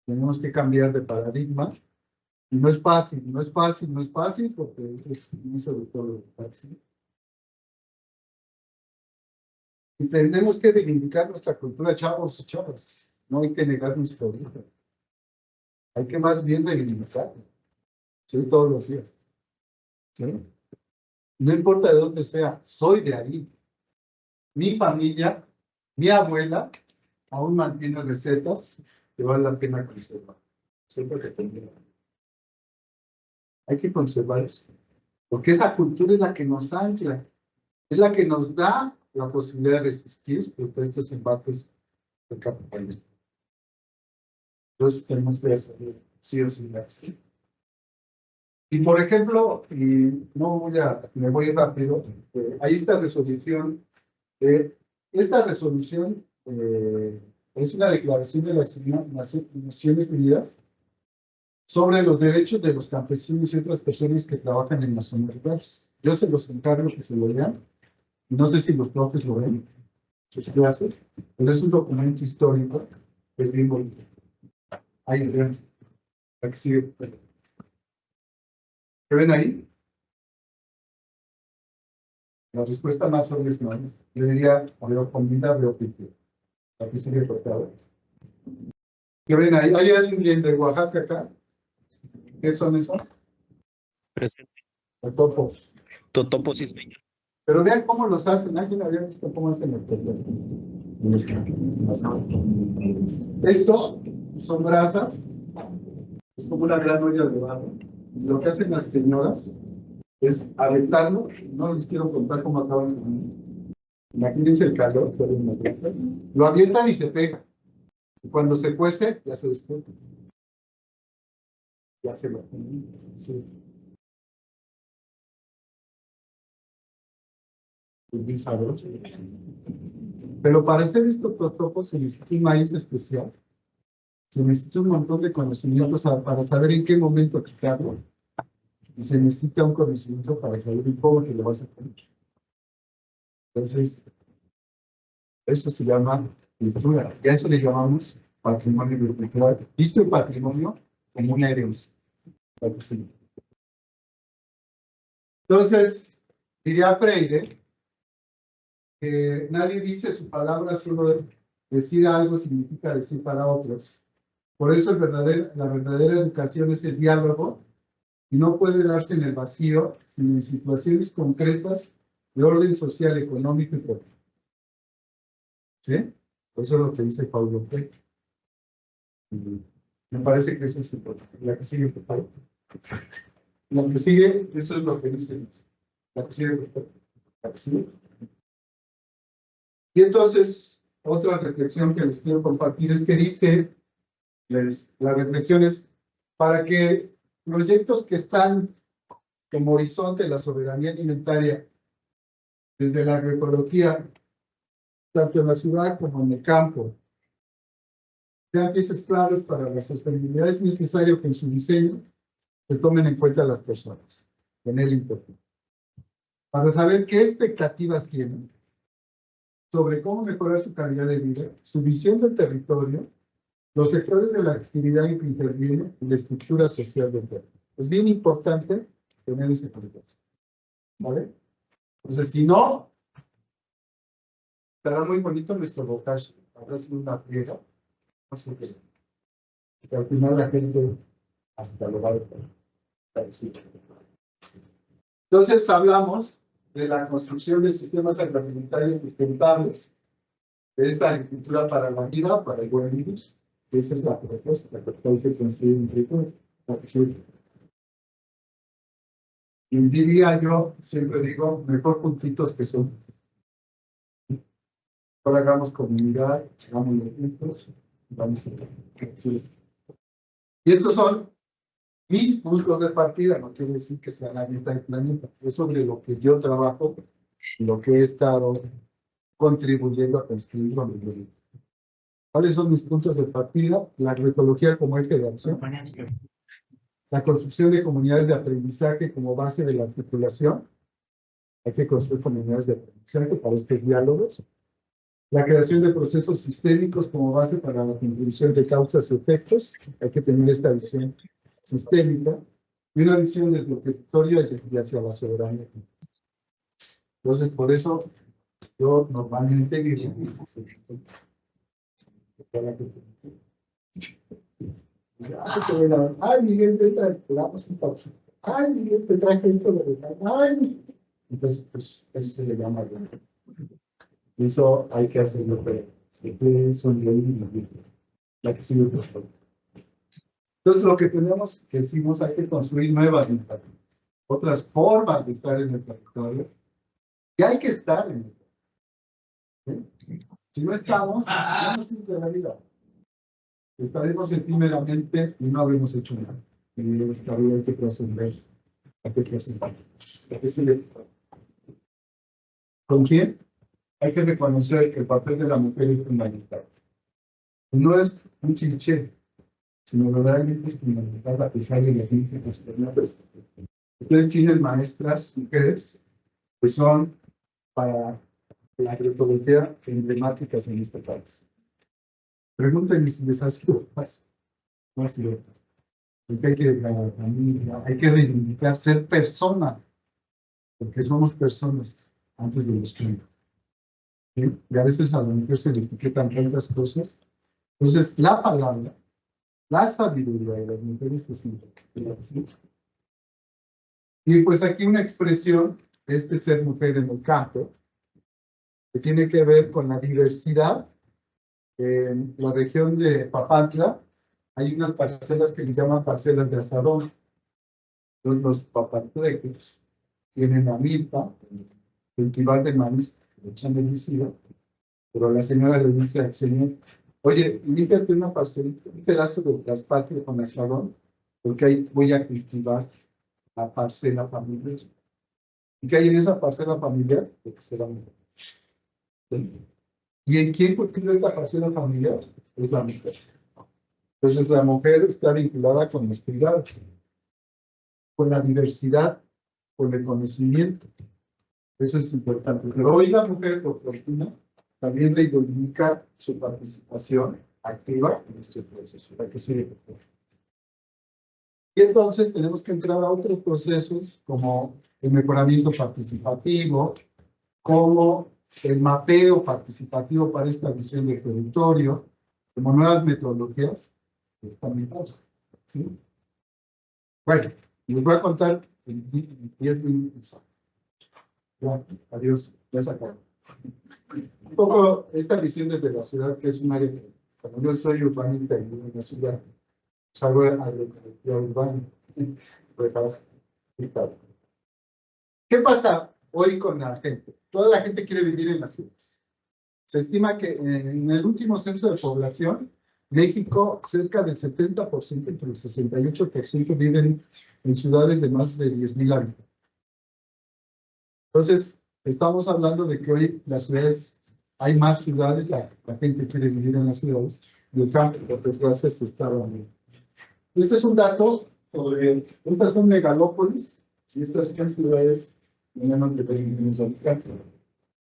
tenemos que cambiar de paradigma. Y no es fácil, no es fácil, no es fácil, porque es muy sobre todo fácil. Y tenemos que reivindicar nuestra cultura, chavos y chavas. No hay que negar nuestra origen. Hay que más bien reivindicarla. ¿Sí? Todos los días. ¿Sí? No importa de dónde sea, soy de ahí. Mi familia, mi abuela, aún mantiene recetas que vale la pena conservar. Siempre que tenga. Hay que conservar eso. Porque esa cultura es la que nos ancla. Es la que nos da la posibilidad de resistir frente a estos embates del capitalismo. Entonces tenemos que hacerlo sí o sí. Y por ejemplo, y no voy a, me voy rápido, hay esta resolución. Esta resolución es una declaración de las Naciones Unidas sobre los derechos de los campesinos y otras personas que trabajan en las zonas rurales. Yo se los encargo que se lo lean. No sé si los profes lo ven, sus clases, pero es un documento histórico, es bien bonito. Ahí, vean. Aquí sigue. ¿Qué ven ahí? La respuesta más obvia es no. Yo diría, veo comida, veo pintura. Aquí sigue cortado. ¿Qué ven ahí? ¿Hay alguien de Oaxaca acá? ¿Qué son esos? Presente. Totopos. Totopos ismeños. Pero vean cómo los hacen. ¿Alguien había visto cómo hacen los totopos? Esto son brasas. Es como una gran olla de barro. Lo que hacen las señoras es aventarlo. No les quiero contar cómo acaban. Imagínense el calor. Lo avientan y se pega. Y cuando se cuece, ya se despega. Ya se va. Sí. Es bien sabroso. Pero para hacer estos totopos se necesita un maíz especial. Se necesita un montón de conocimientos para saber en qué momento quitarlo. Y se necesita un conocimiento para saber cómo te lo vas a comer. Entonces, eso se llama cultura. Y a eso le llamamos patrimonio cultural. Visto el patrimonio como una herencia. Entonces, diría Freire que nadie dice su palabra, solo decir algo significa decir para otros. Por eso la verdadera educación es el diálogo y no puede darse en el vacío, sino en situaciones concretas de orden social, económico y político. ¿Sí? Eso es lo que dice Paulo Freire. Me parece que eso es importante. La que sigue, por favor. La que sigue, eso es lo que dice. La que sigue, por favor. La que sigue. Y entonces, otra reflexión que les quiero compartir es que dice, la reflexión es, para que proyectos que están como horizonte de la soberanía alimentaria, desde la agroecología, tanto en la ciudad como en el campo, sean piezas claves para la sostenibilidad, es necesario que en su diseño se tomen en cuenta las personas, en el interno, para saber qué expectativas tienen sobre cómo mejorar su calidad de vida, su visión del territorio, los sectores de la actividad en que interviene y la estructura social del territorio. Es bien importante tener ese contexto. ¿Vale? Entonces, si no, estará muy bonito nuestro bocash. Habrá sido una piedra. No sé qué. Que al final la gente hasta lo va a decir. Entonces, hablamos de la construcción de sistemas agroalimentarios sustentables, de esta agricultura para la vida, para el buen vivir. Esa es la propuesta que hay que construir un territorio. Y diría yo, siempre digo, mejor puntitos que son. Ahora hagamos comunidad, hagamos los puntos, vamos a ver. Y estos son mis puntos de partida, no quiere decir que sea la dieta del planeta, es sobre lo que yo trabajo y lo que he estado contribuyendo a construir con el proyecto. ¿Cuáles son mis puntos de partida? La agroecología como eje de acción, la construcción de comunidades de aprendizaje como base de la articulación, hay que construir comunidades de aprendizaje para estos diálogos, la creación de procesos sistémicos como base para la comprensión de causas y efectos, hay que tener esta visión sistémica, y una visión desde el territorio y hacia la soberanía. Entonces, por eso, yo normalmente vivo. Ay, Miguel, te traje, ay, Miguel, te traje esto de verdad. Ay, entonces, pues, eso se le llama. Eso hay que hacerlo, pero es un ley la que sigue. Entonces, lo que tenemos que decimos, hay que construir nuevas otras formas de estar en el territorio, y hay que estar en el territorio. ¿Sí? Si no estamos, no nos sirve la vida. Estaremos efímeramente y no habremos hecho nada. Y esta vida hay que trascender. Hay que trascender. ¿Con quién? Hay que reconocer que el papel de la mujer es fundamental. No es un cliché, sino verdaderamente es fundamental a pesar de la gente que se conoce. Ustedes tienen maestras mujeres que son para la agroecología emblemáticas en este país. Pregúntenme si les ha sido fácil. No ha sido fácil. Porque hay que reivindicar ser persona, porque somos personas antes de los tiempos. ¿Sí? Y a veces a la mujer se le etiquetan tantas cosas. Entonces, la palabra, la sabiduría de las mujeres es importante. Y pues aquí una expresión, ser mujer en el campo, que tiene que ver con la diversidad. En la región de Papantla hay unas parcelas que les llaman parcelas de asadón. Entonces, los papantlecos tienen la milpa, cultivar de maíz, le echan herbicida, pero la señora le dice al señor, oye, límpiate una parcelita, un pedazo de traspatio con asadón, porque ahí voy a cultivar la parcela familiar. ¿Y qué hay en esa parcela familiar? Porque será mujer. ¿Sí? ¿Y en quién cultiva esta parcela familiar? Es la mujer. Entonces la mujer está vinculada con los cuidados, con la diversidad, con el conocimiento. Eso es importante. Pero hoy la mujer, por fortuna, también reivindica su participación activa en este proceso. ¿Para qué sirve? Y entonces tenemos que entrar a otros procesos como el mejoramiento participativo, como el mapeo participativo para esta visión del territorio, como nuevas metodologías que están ligadas, ¿sí? Bueno, les voy a contar en 10 minutos. Ya, adiós, ya se acabó. Un poco esta visión desde la ciudad, que es un área que, como yo soy urbanista y vivo en la ciudad, salgo a la agroecología urbana. ¿Qué pasa hoy con la gente? Toda la gente quiere vivir en las ciudades. Se estima que en el último censo de población, México, cerca del 70%, entre el 68% viven en ciudades de más de 10,000 habitantes. Entonces, estamos hablando de que hoy las ciudades, hay más ciudades, la gente quiere vivir en las ciudades, y el campo, por desgracia, se está abandonando. Este es un dato sobre, estas son megalópolis, y estas son ciudades de menos de 20 millones de habitantes.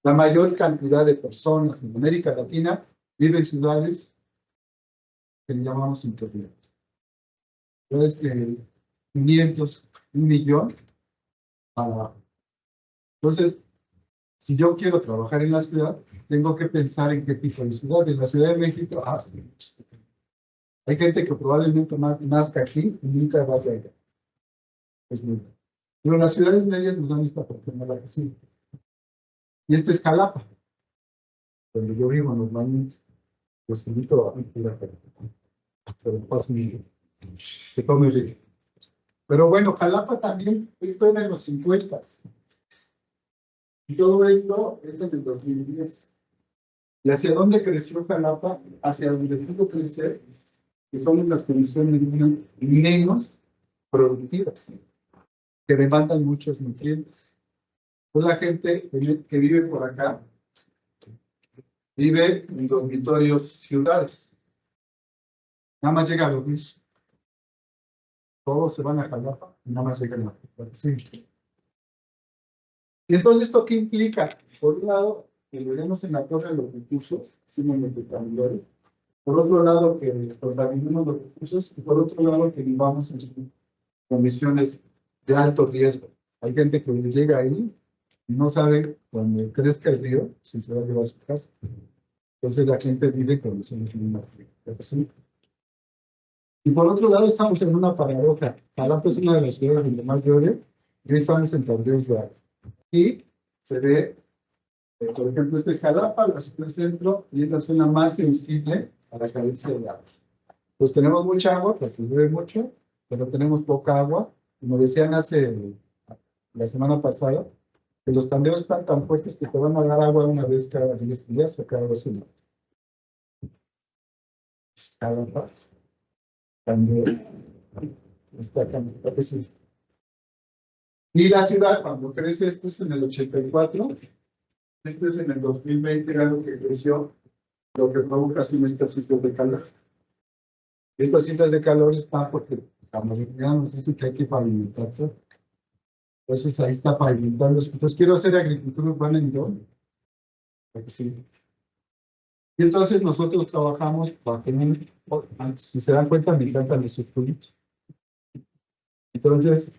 La mayor cantidad de personas en América Latina viven en ciudades que llamamos interurbanas. Ciudades que 500, 1 millón para abajo. Entonces, si yo quiero trabajar en la ciudad, tengo que pensar en qué tipo de ciudad. En la Ciudad de México, sí, hay gente que probablemente nazca aquí y nunca vaya allá. Es muy bueno. Pero las ciudades medias nos dan esta oportunidad que sí. Y este es Jalapa, donde yo vivo normalmente. Los invito a ir a Jalapa. Se lo paso bien. Que tome bien. Pero bueno, Jalapa también, esto era en los 50. Y todo esto es en el 2010. ¿Y hacia dónde creció Jalapa? Hacia donde pudo crecer, que son las condiciones menos productivas, que demandan muchos nutrientes. Pues la gente que vive por acá vive en dormitorios ciudades. Nada más llega a dormir. Todos se van a Jalapa y nada más llegan a dormir. Sí. Y entonces, ¿esto qué implica? Por un lado, que le demos en la torre los recursos, sin multiplicadores. Por otro lado, que contaminemos los recursos. Y por otro lado, que vivamos en condiciones de alto riesgo. Hay gente que llega ahí y no sabe cuando crezca el río si se va a llevar a su casa. Entonces la gente vive en condiciones climáticas. Y por otro lado, estamos en una paradoja. Jalapa es una de las ciudades donde más llueve y hoy estamos en Torreón de agua. Y se ve, por ejemplo, este es Jalapa, la ciudad centro, y es la zona más sensible a la carencia de agua. Pues tenemos mucha agua, porque llueve mucho, pero tenemos poca agua. Como decían la semana pasada, que los pandeos están tan fuertes que te van a dar agua una vez cada 10 días o cada 2 semanas. Jalapa, pandeo, está cambiando. Y la ciudad, cuando crece, esto es en el 84, esto es en el 2020, era lo que creció, lo que provoca son estas cifras de calor. Estas cifras de calor están porque la mayoría nos dice que hay que pavimentar todo. Entonces ahí está pavimentando. Entonces quiero hacer agricultura urbana en dónde. Sí. Y entonces nosotros trabajamos para tener, si se dan cuenta, me encantan los circulitos. Entonces,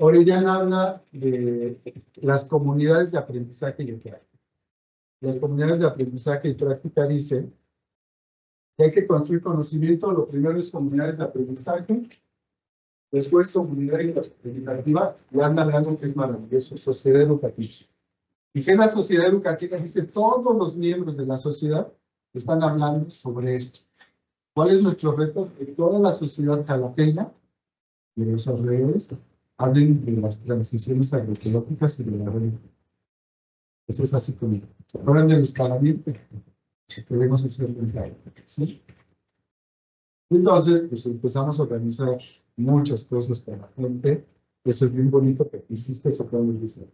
Orellana habla de las comunidades de aprendizaje y práctica. Las comunidades de aprendizaje y práctica dicen que hay que construir conocimiento. Lo primero es comunidades de aprendizaje, después comunidad educativa, y andan algo que es maravilloso, sociedad educativa. Y que la sociedad educativa dice, todos los miembros de la sociedad están hablando sobre esto. ¿Cuál es nuestro reto? Que toda la sociedad jalapeña y de los alrededores hablen de las transiciones agroecológicas y de la red. Eso es así como, ¿se acuerdan del escalamiento? Si podemos hacerlo en la, ¿sí? Entonces, pues empezamos a organizar muchas cosas para la gente. Eso es bien bonito, que hiciste eso para el diseño.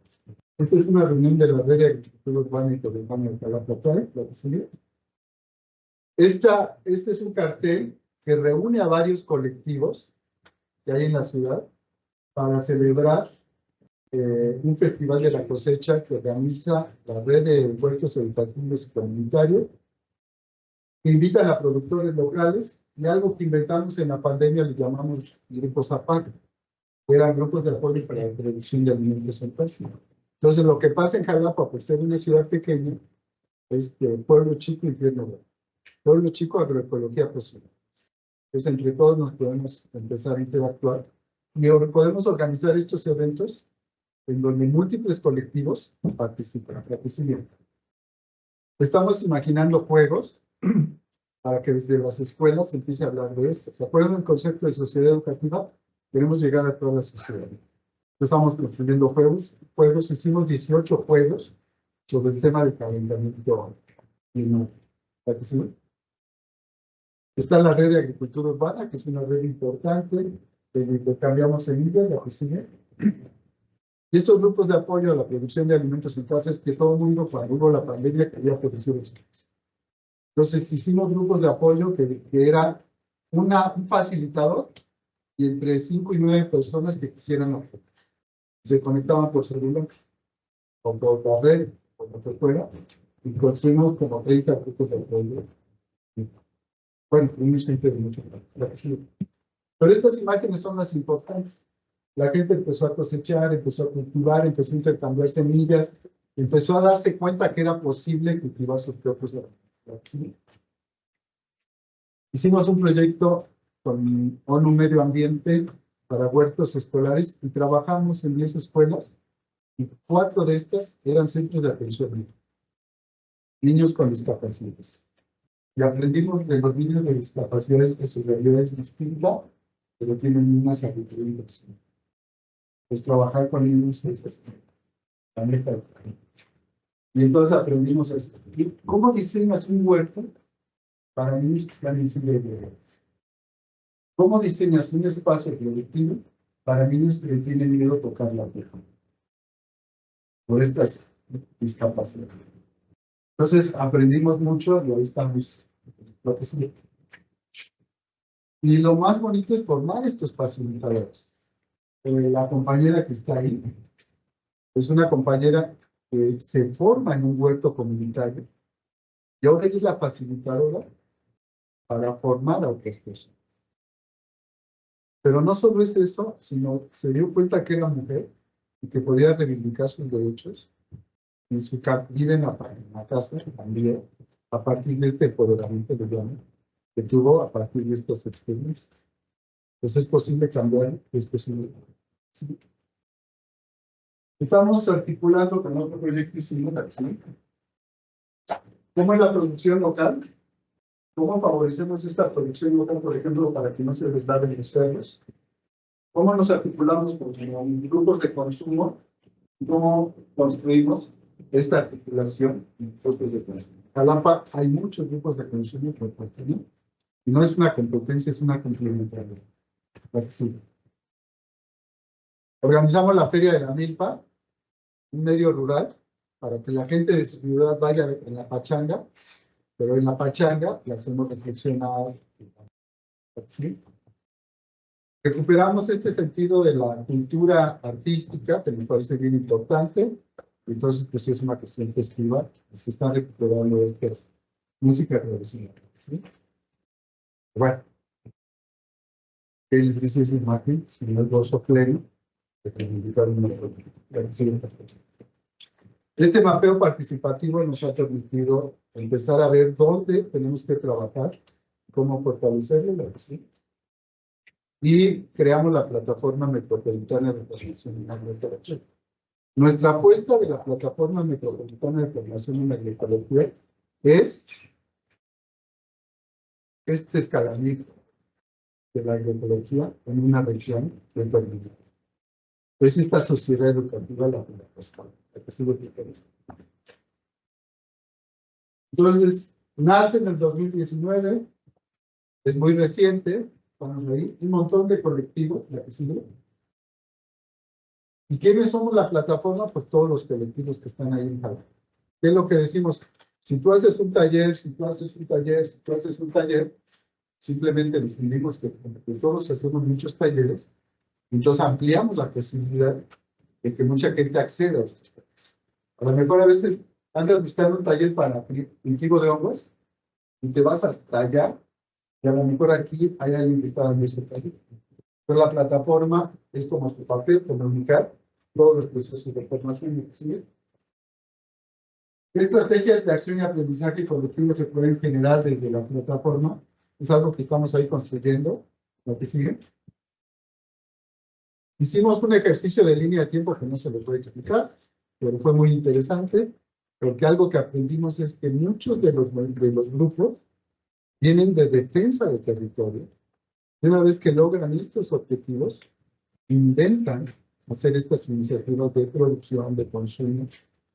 Esta es una reunión de la red de agricultura urbana y urbana de Jalapa, la que sigue. Este es un cartel que reúne a varios colectivos que hay en la ciudad para celebrar un festival de la cosecha que organiza la red de huertos educativos y comunitarios, que invitan a productores locales, y algo que inventamos en la pandemia le llamamos grupos APAC, que eran grupos de apoyo para la producción de alimentos en casa. Entonces, lo que pasa en Jalapa, por ser una ciudad pequeña, es que pueblo chico, infierno grande. Pueblo chico, agroecología posible. Entonces, entre todos nos podemos empezar a interactuar y podemos organizar estos eventos en donde múltiples colectivos participan. Estamos imaginando juegos para que desde las escuelas se empiece a hablar de esto. ¿Se acuerdan del concepto de sociedad educativa? Queremos llegar a toda la sociedad. Estamos construyendo juegos. Hicimos 18 juegos sobre el tema del calentamiento climático. Está la red de agricultura urbana, que es una red importante, que cambiamos en India, la que sigue. Y estos grupos de apoyo a la producción de alimentos en casa es que todo el mundo, cuando hubo la pandemia, quería producir en casa. Entonces hicimos grupos de apoyo que era un facilitador y entre 5 y 9 personas que quisieran apoyar. Se conectaban por celular, o por la red, o por lo que fuera, y construimos como 30 grupos de apoyo. Bueno, tuvimos gente de mucho. Pero estas imágenes son las importantes. La gente empezó a cosechar, empezó a cultivar, empezó a intercambiar semillas, empezó a darse cuenta que era posible cultivar sus propios alimentos. Hicimos un proyecto con ONU Medio Ambiente para huertos escolares y trabajamos en 10 escuelas y 4 de estas eran centros de atención. Niños con discapacidades. Y aprendimos de los niños de discapacidades que su realidad es distinta, pero tienen una sabiduría. Pues trabajar con niños es la meta. Y entonces aprendimos esto. ¿Y cómo diseñas un huerto para niños que están en silla de ruedas? ¿Cómo diseñas un espacio productivo para niños que tienen miedo a tocar la tierra? Por estas discapacidades. Entonces aprendimos mucho y ahí estamos. Y lo más bonito es formar estos facilitadores. La compañera que está ahí es una compañera que se forma en un huerto comunitario y ahora es la facilitadora para formar a otras personas. Pero no solo es eso, sino se dio cuenta que era mujer y que podía reivindicar sus derechos y su vida en la casa también, a partir de este empoderamiento que tuvo a partir de estas experiencias. Entonces es posible cambiar, es posible. Sí. Estamos articulando con otro proyecto ¿sí? ¿Cómo es la producción local? ¿Cómo favorecemos esta producción local, por ejemplo, para que no se desbarren los cerros? ¿Cómo nos articulamos con grupos de consumo? ¿Cómo construimos esta articulación en grupos de consumo? En Jalapa hay muchos grupos de consumo por parte, ¿no? Y no es una competencia, es una complementariedad. Sí. Organizamos la Feria de la Milpa, un medio rural, para que la gente de su ciudad vaya en la pachanga, pero en la pachanga la hacemos reflexionar. ¿Sí? Recuperamos este sentido de la cultura artística, que nos parece bien importante. Entonces, pues es una cuestión festiva. Se está recuperando esta música tradicional. ¿Sí? Bueno, ¿qué les dice esa imagen? Si no es gozo pleno, de reivindicar una Este mapeo participativo nos ha permitido empezar a ver dónde tenemos que trabajar, cómo fortalecerlo, ¿sí? Y creamos la plataforma metropolitana de formación en agroecología. Nuestra apuesta de la plataforma metropolitana de formación en agroecología es este escalamiento de la agroecología en una región determinada. Es esta sociedad educativa la que se lo queremos. Entonces, nace en el 2019, es muy reciente, estamos ahí, un montón de colectivos, la que sigue. ¿Y quiénes somos la plataforma? Pues todos los colectivos que están ahí en Jalapa. ¿Qué es lo que decimos? Si tú haces un taller, si tú haces un taller, si tú haces un taller, simplemente entendimos que todos hacemos muchos talleres, entonces ampliamos la posibilidad de que mucha gente acceda a estos talleres. A lo mejor a veces andas buscando un taller para cultivo de hongos y te vas hasta allá y a lo mejor aquí hay alguien que está dando ese taller. Pero la plataforma es como su papel, comunicar todos los procesos de formación. ¿Sí? ¿Qué estrategias de acción y aprendizaje colectivo se pueden generar desde la plataforma? Es algo que estamos ahí construyendo. Lo que sigue. Hicimos un ejercicio de línea de tiempo que no se lo puede explicar, pero fue muy interesante, porque algo que aprendimos es que muchos de los grupos vienen de defensa de territorio. Y una vez que logran estos objetivos, inventan hacer estas iniciativas de producción, de consumo.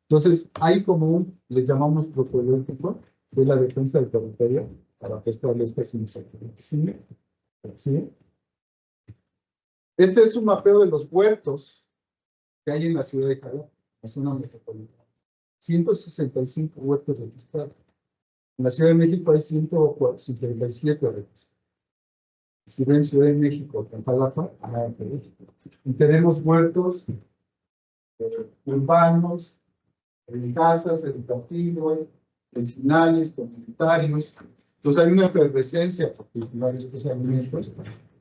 Entonces, hay como le llamamos propedéutico, de la defensa del territorio, para que establezca estas iniciativas. ¿Sí? ¿Sí? Este es un mapeo de los huertos que hay en la ciudad de Jalapa, la zona metropolitana. 165 huertos registrados. En la Ciudad de México hay 157 registrados. Si ven Ciudad de México, en Jalapa, y tenemos huertos urbanos, en casas, educativos, vecinales, comunitarios. Entonces hay una efervescencia por cultivar estos alimentos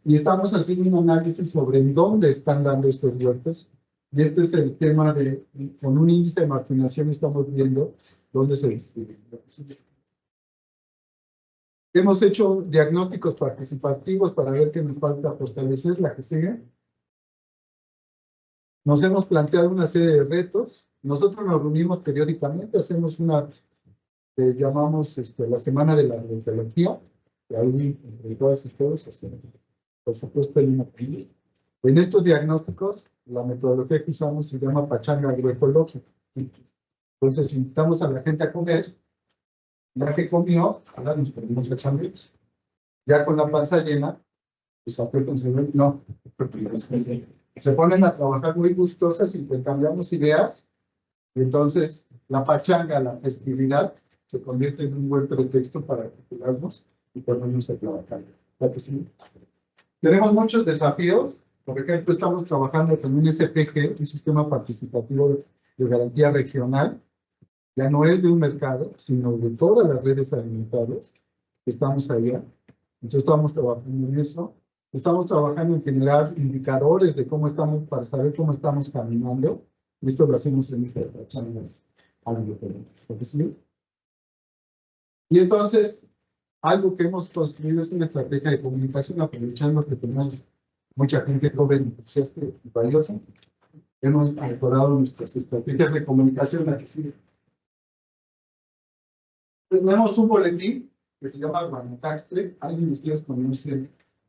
y estamos haciendo un análisis sobre en dónde están dando estos huertos. Y este es el tema de, con un índice de marginación estamos viendo dónde se distribuye. Hemos hecho diagnósticos participativos para ver qué nos falta fortalecer, la que sigue. Nos hemos planteado una serie de retos. Nosotros nos reunimos periódicamente, hacemos una que llamamos la Semana de la Agroecología, y ahí entre todas y todos hacemos, por supuesto, el INAPI. En estos diagnósticos, la metodología que usamos se llama pachanga agroecológica. Entonces, invitamos a la gente a comer, ya que comió, ahora nos ponemos a chambear. Ya con la panza llena, pues apriétense, no, se ponen a trabajar muy gustosas, intercambiamos ideas, y entonces la pachanga, la festividad, se convierte en un buen pretexto para articularnos y ponernos a trabajar. ¿Sí? Tenemos muchos desafíos. Por ejemplo, estamos trabajando con un SPG, un sistema participativo de garantía regional. Ya no es de un mercado, sino de todas las redes alimentarias que estamos allá. Entonces estamos trabajando en eso. Estamos trabajando en generar indicadores de cómo estamos, para saber cómo estamos caminando. Y esto lo hacemos en estas charlas. ¿Sí? Y entonces, algo que hemos construido es una estrategia de comunicación, aprovechando que tenemos mucha gente joven, entusiasta y valiosa. Hemos mejorado nuestras estrategias de comunicación. Aquí sí. Tenemos un boletín que se llama Guanacaxtle. ¿Alguien de ustedes conoce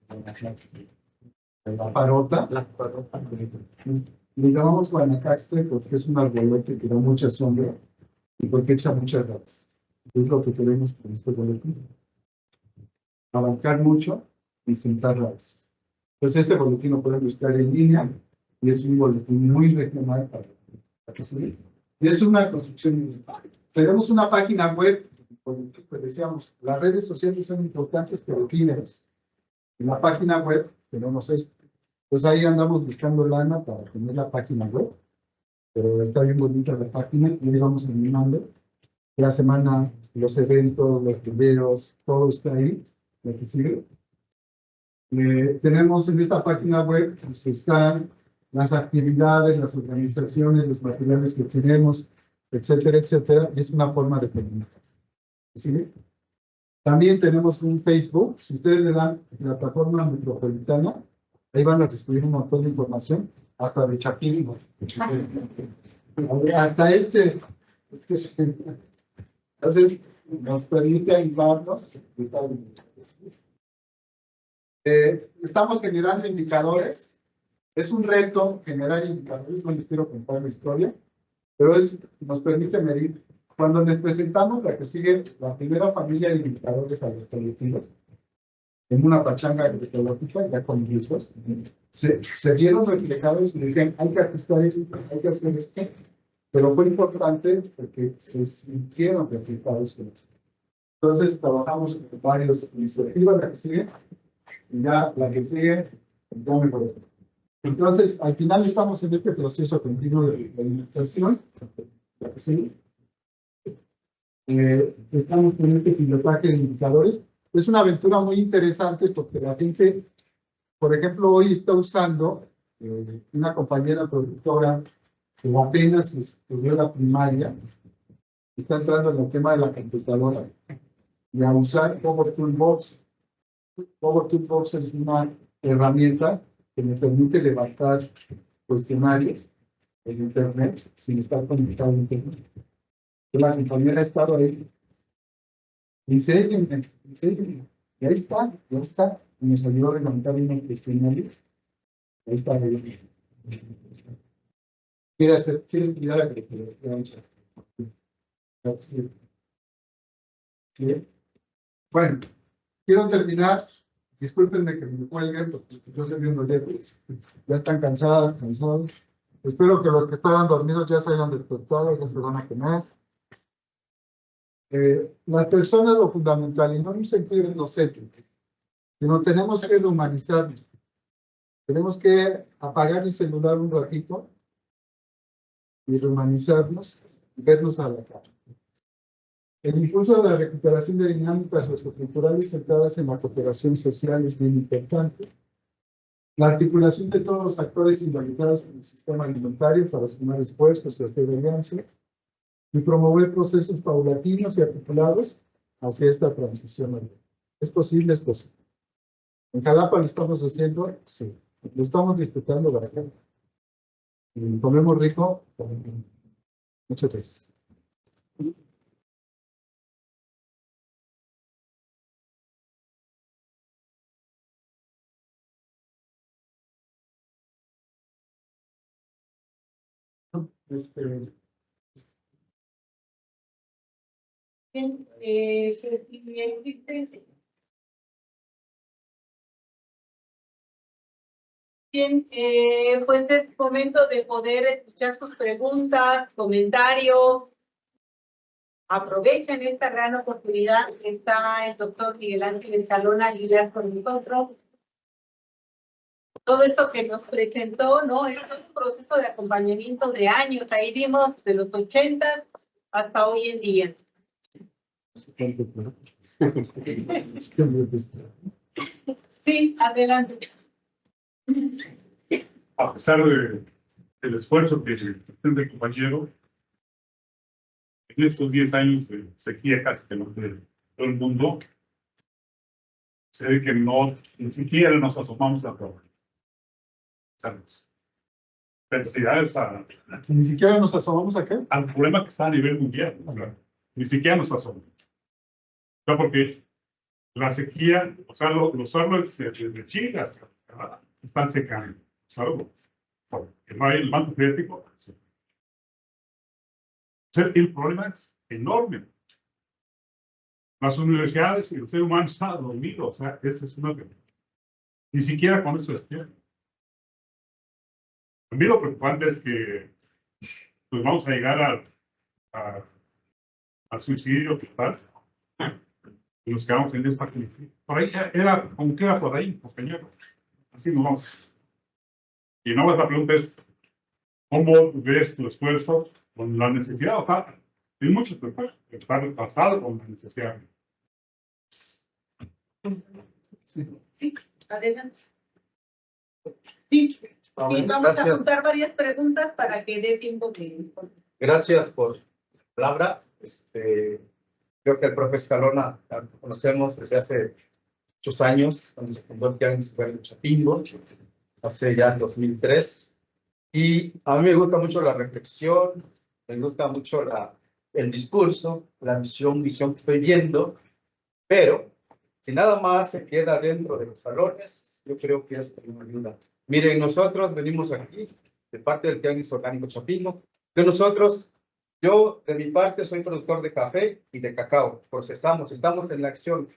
Guanacaxtle? La parota. Le llamamos Guanacaxtle porque es un arbolote que da mucha sombra y porque echa muchas ratas. Es lo que queremos con este boletín. Abarcar mucho y sentar raíces. Entonces ese boletín lo pueden buscar en línea y es un boletín muy regional para que se vea. Y es una construcción. Tenemos una página web. Pues decíamos, las redes sociales son importantes, pero tímidas. En la página web, tenemos esto. Pues ahí andamos buscando lana para tener la página web, pero está bien bonita la página y ahí vamos animando. La semana, los eventos, los videos, todo está ahí. La que sigue. Tenemos en esta página web, pues están las actividades, las organizaciones, los materiales que tenemos, etcétera, etcétera. Y es una forma de comunicar. ¿Sí? También tenemos un Facebook. Si ustedes le dan plataforma metropolitana, ahí van a recibir un montón de información, hasta de Chapín. Hasta entonces, nos permite animarnos. Estamos generando indicadores. Es un reto generar indicadores. No les quiero contar la historia, pero nos permite medir. Cuando les presentamos la que sigue, la primera familia de indicadores a los colectivos, en una pachanga agroecológica, ya con grupos, se vieron reflejados y decían, hay que ajustar esto, hay que hacer esto, pero fue importante porque se sintieron reflejados en esto. Entonces, trabajamos con varios iniciativas, la que sigue, y ya la que sigue, ya mejoró. Entonces, al final estamos en este proceso continuo de alimentación, la que sigue. Estamos con este pilotaje de indicadores. Es una aventura muy interesante porque la gente, por ejemplo, hoy está usando una compañera productora que apenas estudió la primaria, está entrando en el tema de la computadora y a usar Power Toolbox. Power Toolbox es una herramienta que me permite levantar cuestionarios en Internet sin estar conectado a Internet. La compañera ha estado ahí. Enséñenme. Ya está. Y nos ayudó a levantar unos cuestionarios. Ahí está. ¿Quieres estudiar agricultura? Sí. Bueno, quiero terminar. Discúlpenme que me cuelguen, porque yo estoy viendo lejos. Ya están cansados. Espero que los que estaban dormidos ya se hayan despertado, ya se van a comer. Las personas lo fundamental, y no en un sentido etnocéntrico, sino tenemos que humanizarnos. Tenemos que apagar el celular un ratito y rehumanizarnos y vernos a la cara. El impulso de la recuperación de dinámicas socioculturales centradas en la cooperación social es bien importante. La articulación de todos los actores involucrados en el sistema alimentario para sumar esfuerzos y hacer alianzas y promover procesos paulatinos y articulados hacia esta transición. ¿Es posible? Es posible. En Jalapa lo estamos haciendo, sí. Lo estamos disfrutando bastante. Y comemos rico. Muchas gracias. Bien, Bien, pues es momento de poder escuchar sus preguntas, comentarios. Aprovechen esta gran oportunidad que está el doctor Miguel Ángel Escalona Aguilar con nosotros. Todo esto que nos presentó, ¿no? Es un proceso de acompañamiento de años. Ahí vimos de los 80 hasta hoy en día. Sí, adelante. A pesar del esfuerzo que presenta el compañero, en estos 10 años de sequía casi que no de todo el mundo, se ve que no, ni siquiera nos asomamos a todo. ¿Sabes? Felicidades Ni siquiera nos asomamos acá. al problema que está a nivel mundial. O sea, ni siquiera nos asomamos. O sea, porque la sequía, o sea, los árboles de Chile hasta Canadá están secando. Los árboles. Porque no hay el manto freático. O sea, el problema es enorme. Las universidades y el ser humano está dormido. O sea, esa es una. Ni siquiera con eso despierta. A mí lo preocupante es que pues vamos a llegar al suicidio total. Y nos quedamos en esta crisis. Por ahí era como que era por ahí, compañero. Así nos vamos. Y no, la pregunta es, ¿cómo ves tu esfuerzo con la necesidad? O sea, hay muchos estar pasado con la necesidad. Sí. Sí, adelante. Sí, sí, vamos a juntar varias preguntas para que dé tiempo de... Gracias por la palabra. Creo que el profe Escalona lo conocemos desde hace muchos años, cuando se fundó el Tianguis de Chapingo, hace ya 2003. Y a mí me gusta mucho la reflexión, me gusta mucho el discurso, la visión que estoy viendo, pero si nada más se queda dentro de los salones, yo creo que esto no ayuda. Miren, nosotros venimos aquí de parte del Tianguis Orgánico Chapingo, que nosotros, yo de mi parte soy productor de café y de cacao, procesamos, estamos en la acción.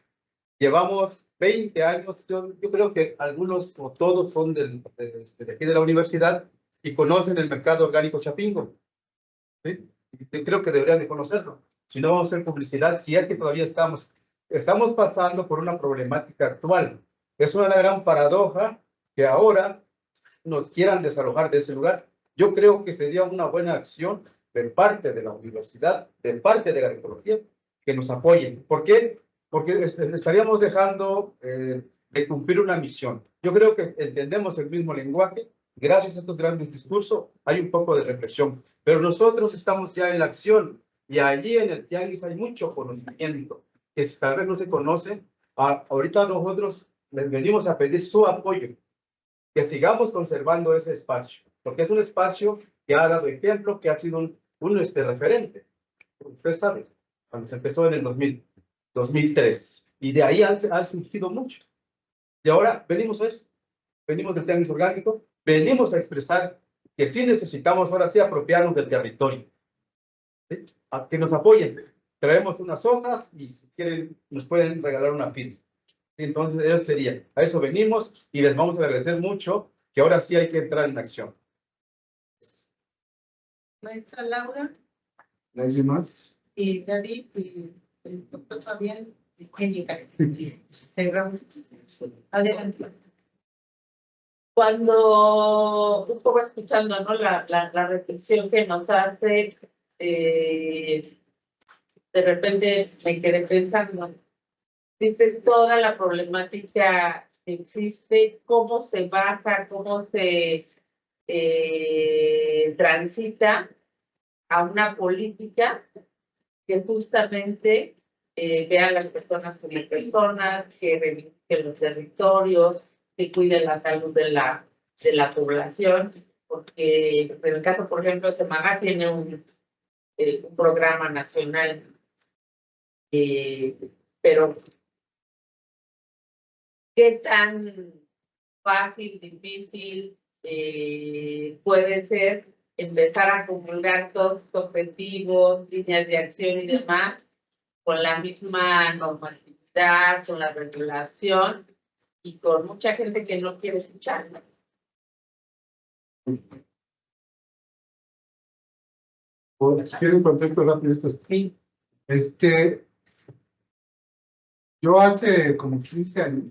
Llevamos 20 años, yo creo que algunos o todos son de aquí de la universidad y conocen el mercado orgánico Chapingo. ¿Sí? Yo creo que deberían de conocerlo. Si no, vamos a hacer publicidad, si es que todavía estamos pasando por una problemática actual. Es una gran paradoja que ahora nos quieran desalojar de ese lugar. Yo creo que sería una buena acción de parte de la universidad, de parte de la ecología, que nos apoyen. ¿Por qué? Porque estaríamos dejando de cumplir una misión. Yo creo que entendemos el mismo lenguaje. Gracias a estos grandes discursos hay un poco de reflexión. Pero nosotros estamos ya en la acción y allí en el Tianguis hay mucho conocimiento que si tal vez no se conoce. Ahorita nosotros les venimos a pedir su apoyo, que sigamos conservando ese espacio, porque es un espacio que ha dado ejemplo, que ha sido un referente. Usted sabe, cuando se empezó en el 2003, y de ahí ha surgido mucho. Y ahora venimos a eso, venimos del Tianguis Orgánico, venimos a expresar que sí necesitamos ahora sí apropiarnos del territorio, ¿sí? A que nos apoyen. Traemos unas hojas y si quieren nos pueden regalar una firma. Entonces, eso sería, a eso venimos y les vamos a agradecer mucho que ahora sí hay que entrar en acción. Maestra Laura. ¿Nadie más? Y David y el doctor Fabián y Angélica. Cerramos. Adelante. Cuando un poco escuchando, ¿no? la reflexión que nos hace, de repente me quedé pensando, viste toda la problemática existe, cómo se baja, cómo se transita a una política que justamente vea a las personas como personas, que reivindique los territorios, que cuide la salud de la población, porque en el caso, por ejemplo, Semaná tiene un programa nacional, pero ¿qué tan fácil, difícil puede ser empezar a acumular todos los objetivos, líneas de acción y demás con la misma normatividad, con la regulación y con mucha gente que no quiere escuchar, ¿no? Si quieren contesto rápido esto. Sí. Yo hace como 15 años,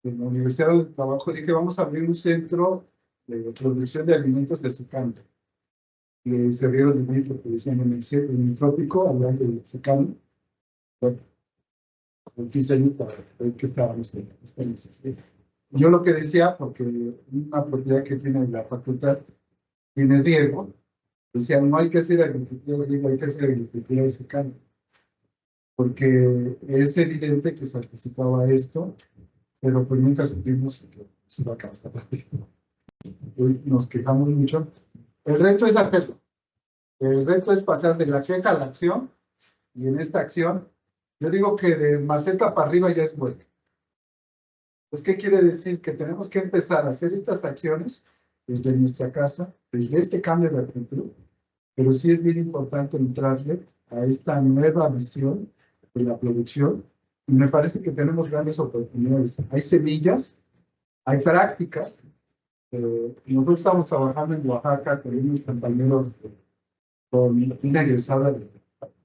en la Universidad del Trabajo, dije, vamos a abrir un centro de producción de alimentos de secano. Y se abrieron de mí porque decían en el trópico, hablando de secano. Bueno, 15 años para ver qué estábamos en esta necesidad. Yo lo que decía, porque una propiedad que tiene la facultad tiene riego, decían, no hay que hacer agricultura de riego, hay que hacer agricultura de secano. Porque es evidente que se anticipaba esto, pero pues nunca supimos que se iba a alcanzar. Hoy nos quejamos mucho. El reto es hacerlo. El reto es pasar de la queja a la acción, y en esta acción, yo digo que de maceta para arriba ya es bueno. Pues, ¿qué quiere decir? Que tenemos que empezar a hacer estas acciones desde nuestra casa, desde este cambio de actitud, pero sí es bien importante entrarle a esta nueva visión de la producción, y me parece que tenemos grandes oportunidades. Hay semillas, hay práctica. Nosotros estamos trabajando en Oaxaca con unos compañeros con una egresada de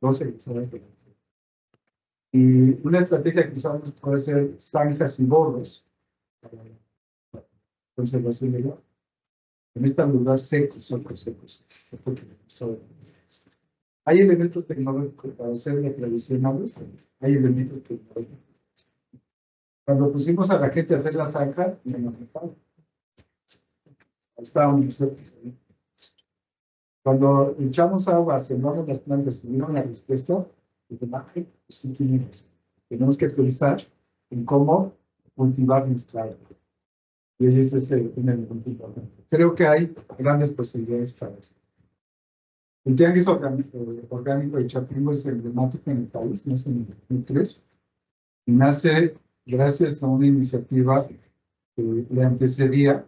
12 egresadas de y una estrategia que usamos puede ser zanjas y borros para la conservación del agua. En este lugar secos. Hay elementos tecnológicos para hacerlo tradicionales, hay elementos tecnológicos. Cuando pusimos a la gente a hacer la zanja, me enojaron. Estábamos nosotros. Cuando echamos agua, sembramos las plantas y vieron la respuesta, pues sí tenemos. Tenemos que pensar en cómo cultivar nuestra agua. Y eso es el punto importante. Creo que hay grandes posibilidades para esto. El tianguis orgánico de Chapingo es emblemático en el país, nace en el 2003, y nace gracias a una iniciativa que le antecedía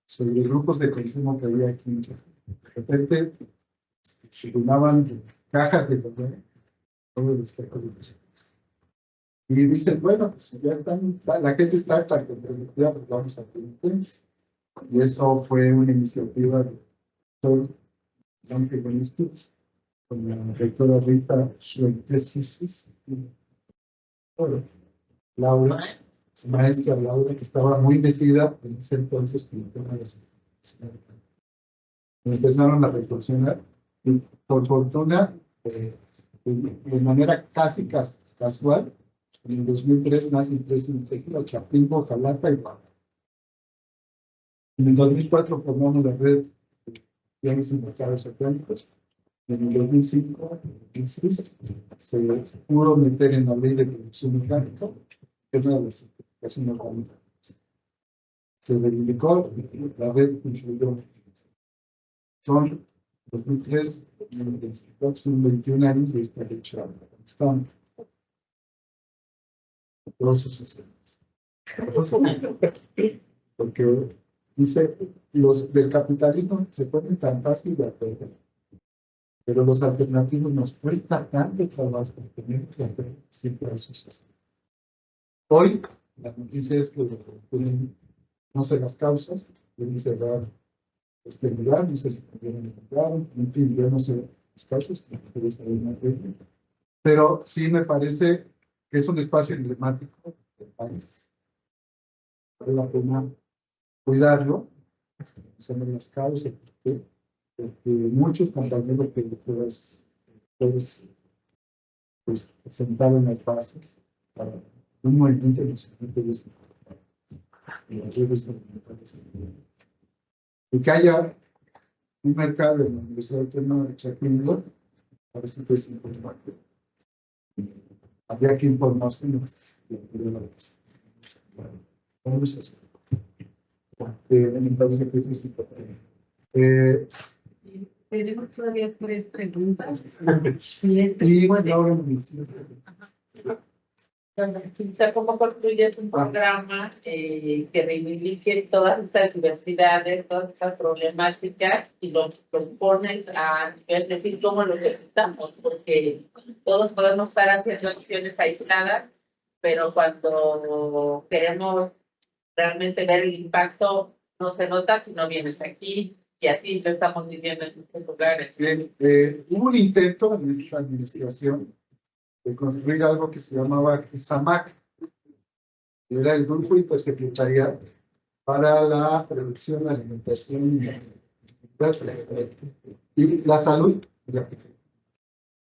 sobre grupos de consumo que había aquí en Chapingo. De repente se llenaban cajas de café, todo el espectro de cosas. Y dicen, bueno, pues ya están, la gente está tan comprometida, pues vamos a hacer un tenis. Y eso fue una iniciativa de todo con la rectora Rita Schwentesis, Laura, maestra Laura, que estaba muy metida en ese entonces con el tema de la seguridad. Empezaron a reflexionar y por fortuna, de manera casi casual, en el 2003 nacen tres iniciativas, Chapingo, Jalapa y Oaxaca. En el 2004 formamos la red de tianguis y mercados orgánicos. En el 2005, 2006, se pudo meter en la ley de producción orgánica, que es una certificación orgánica. Se reivindicó la red incluyó. Son 2003, 2024, son 21 años de esta lucha constante. Todos sus sesiones. Porque dice, los del capitalismo se ponen tan fácil de aprender, pero los alternativos nos cuesta tanto trabajo, tenemos que aprender siempre a sus. Hoy, la noticia es que no sé las causas, pueden cerrar este lugar, no sé si pudieron encontrar, en fin, yo no sé las causas, pero sí me parece que es un espacio emblemático del país. Vale la pena cuidarlo, conocer las causas, porque muchos compañeros que pues presentaron las bases para un movimiento nacional. Y que haya un mercado en la Universidad Autónoma de Chapingo, parece que es importante. Habría que informarse más. Vamos a hacer. Me parece que es importante. Tenemos todavía 3 preguntas. Y Laura me dice, ¿Cómo construyes un programa que reivindique todas estas diversidades, todas estas problemáticas y lo propones a nivel de decir cómo lo ejecutamos? Porque todos podemos estar haciendo acciones aisladas, pero cuando queremos realmente ver el impacto, no se nota si no vienes aquí, y así lo estamos viviendo en muchos lugares. hubo un intento en esta administración de construir algo que se llamaba ISAMAC, que era el Grupo Intersecretarial para la Producción, la Alimentación y la Salud.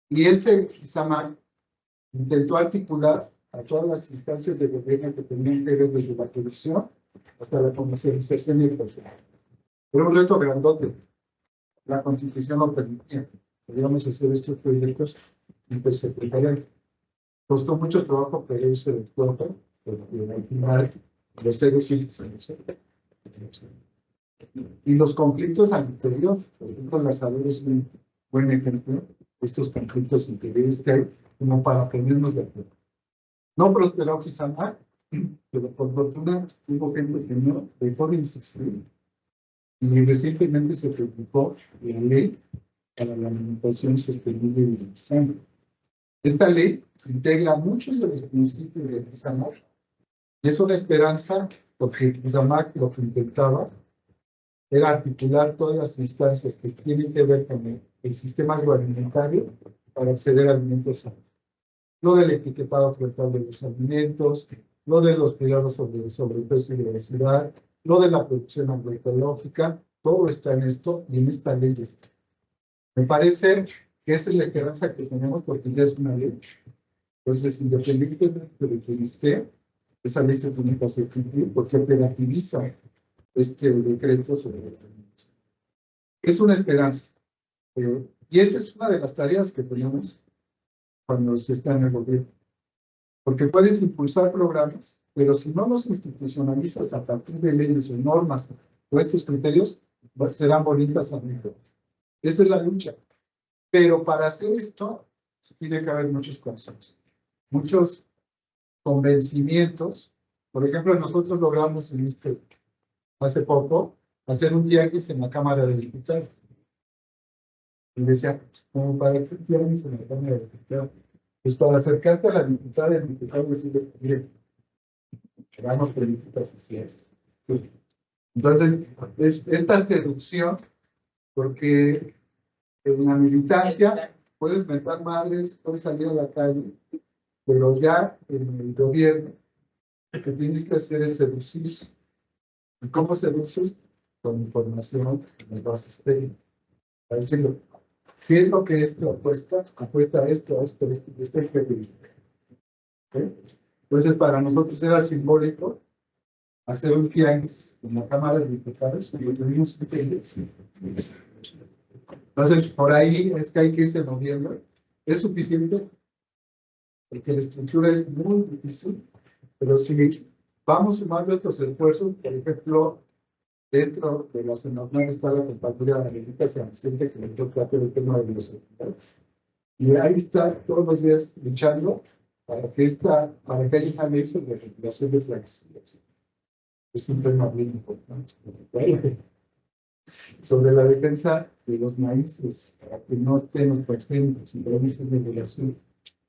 Y este ISAMAC intentó articular a todas las instancias de gobierno que tenían que ver desde la producción hasta la comercialización y el consumo. Era un reto grandote. La Constitución lo permitía. Podríamos hacer estos proyectos intersecretariales. Costó mucho trabajo, pero se logró, porque al final los seres sí se y los conflictos al interior, por ejemplo, la salud es un buen ejemplo de estos conflictos interiores que hay, como para ponernos de acuerdo. No prosperó quizá, pero por fortuna hubo gente que no dejó de insistir. Y recientemente se publicó la ley para la alimentación sostenible y sana. Esta ley integra muchos de los principios de Kizamac. Es una esperanza porque Kizamac lo que intentaba era articular todas las instancias que tienen que ver con el sistema agroalimentario para acceder a alimentos sanos. Lo del etiquetado frontal de los alimentos, lo de los cuidados sobre el sobrepeso y obesidad, lo de la producción agroecológica, todo está en esto y en esta ley está. Me parece que esa es la esperanza que tenemos porque ya es una ley. Entonces, independientemente de que esté, esa ley se tiene que hacer cumplir porque operativiza este decreto sobre la alimentación. Es una esperanza. Y esa es una de las tareas que tenemos cuando se está en el gobierno. Porque puedes impulsar programas, pero si no los institucionalizas a partir de leyes o normas o estos criterios, serán bonitas anécdotas. Esa es la lucha. Pero para hacer esto, tiene que haber muchos consensos, muchos convencimientos. Por ejemplo, nosotros logramos hace poco hacer un tianguis en la Cámara de Diputados. Y decía, como para qué tianguis en la Cámara de Diputados. Pues para acercarte a la diputada y el diputado y decirle, mire, hagamos políticas así. Entonces, es esta seducción, porque en la militancia puedes meter madres, puedes salir a la calle, pero ya en el gobierno lo que tienes que hacer es seducir. ¿Y cómo seduces? Con información en las bases técnicas. Para decirlo, ¿qué es lo que esto apuesta? Apuesta a esto, a esto, a esto, a esto, a esto. Entonces, para nosotros era simbólico hacer un tianguis en la Cámara de Diputados y lo tuvimos que hacer. Entonces, por ahí es que hay que irse moviendo. ¿Es suficiente? Porque la estructura es muy difícil, pero si vamos sumando estos esfuerzos, por ejemplo, dentro de la Senaduría está la compañera Angelita San Vicente, que le toca el tema de los secretarios. Y ahí está todos los días luchando para que haya una ley sobre regulación de plaguicidas. Es un tema muy importante. Sobre la defensa de los maíces, para que no estén los transgénicos y permisos de regulación.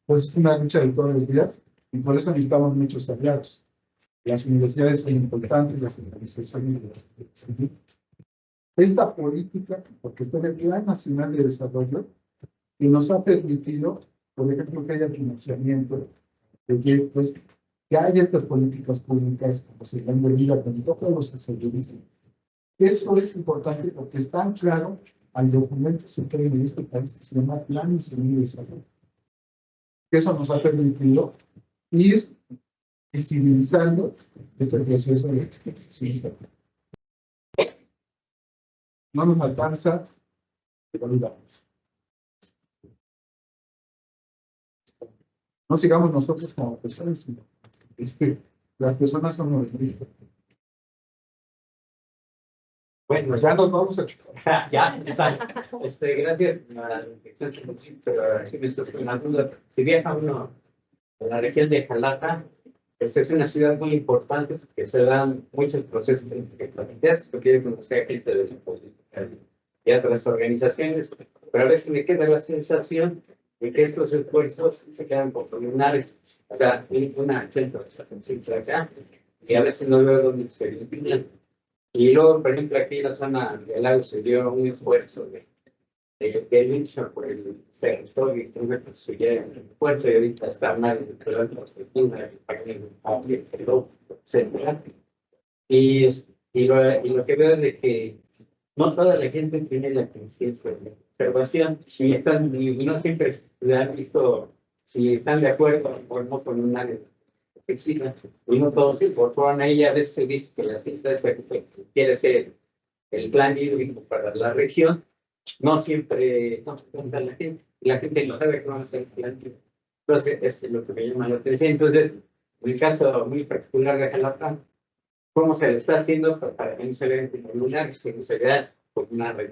Pues es una lucha de todos los días y por eso necesitamos muchos aliados. Las universidades son importantes, las organizaciones de las universidades. Esta política, porque está en el Plan Nacional de Desarrollo, y nos ha permitido, por ejemplo, que haya financiamiento, que haya estas políticas públicas, como se dan de vida con todos los asesores. Eso es importante porque está anclado al documento supremo de este país que se llama Plan Nacional de Desarrollo. Eso nos ha permitido ir visibilizando este proceso de expansión. No nos alcanza, pero digamos. No sigamos nosotros como personas, sino es que las personas son los mismos. Bueno, Ya nos vamos a chocar. ya, exacto. Gracias a la reflexión que nos hizo, pero aquí me surge una duda. Si viaja uno a la región de Jalapa, pues es una ciudad muy importante porque se dan muchos procesos de planteas, porque yo conocí a gente de la política y a otras organizaciones, pero a veces me queda la sensación de que estos esfuerzos se quedan por preliminares, o sea, una centro acá, y a veces no veo dónde se eliminan. Y luego, por ejemplo, aquí en la zona del lago se dio un esfuerzo de lucha por el territorio que me construyera en el puerto y ahorita está mal de la infraestructura central. Y lo que veo es de que no toda la gente tiene la conciencia de la observación y no siempre han visto si están de acuerdo o no con una oficina. Y no todos se incorporan a ella. A veces se dice que la ciencia quiere ser el plan hídrico para la región. No siempre cuenta la gente no sabe cómo hacer el plan hídrico. Entonces, es lo que me llama la atención. Entonces, en el caso muy particular de Jalapa, ¿cómo se le está haciendo para que no se vean como lunares, sino se vean como una red?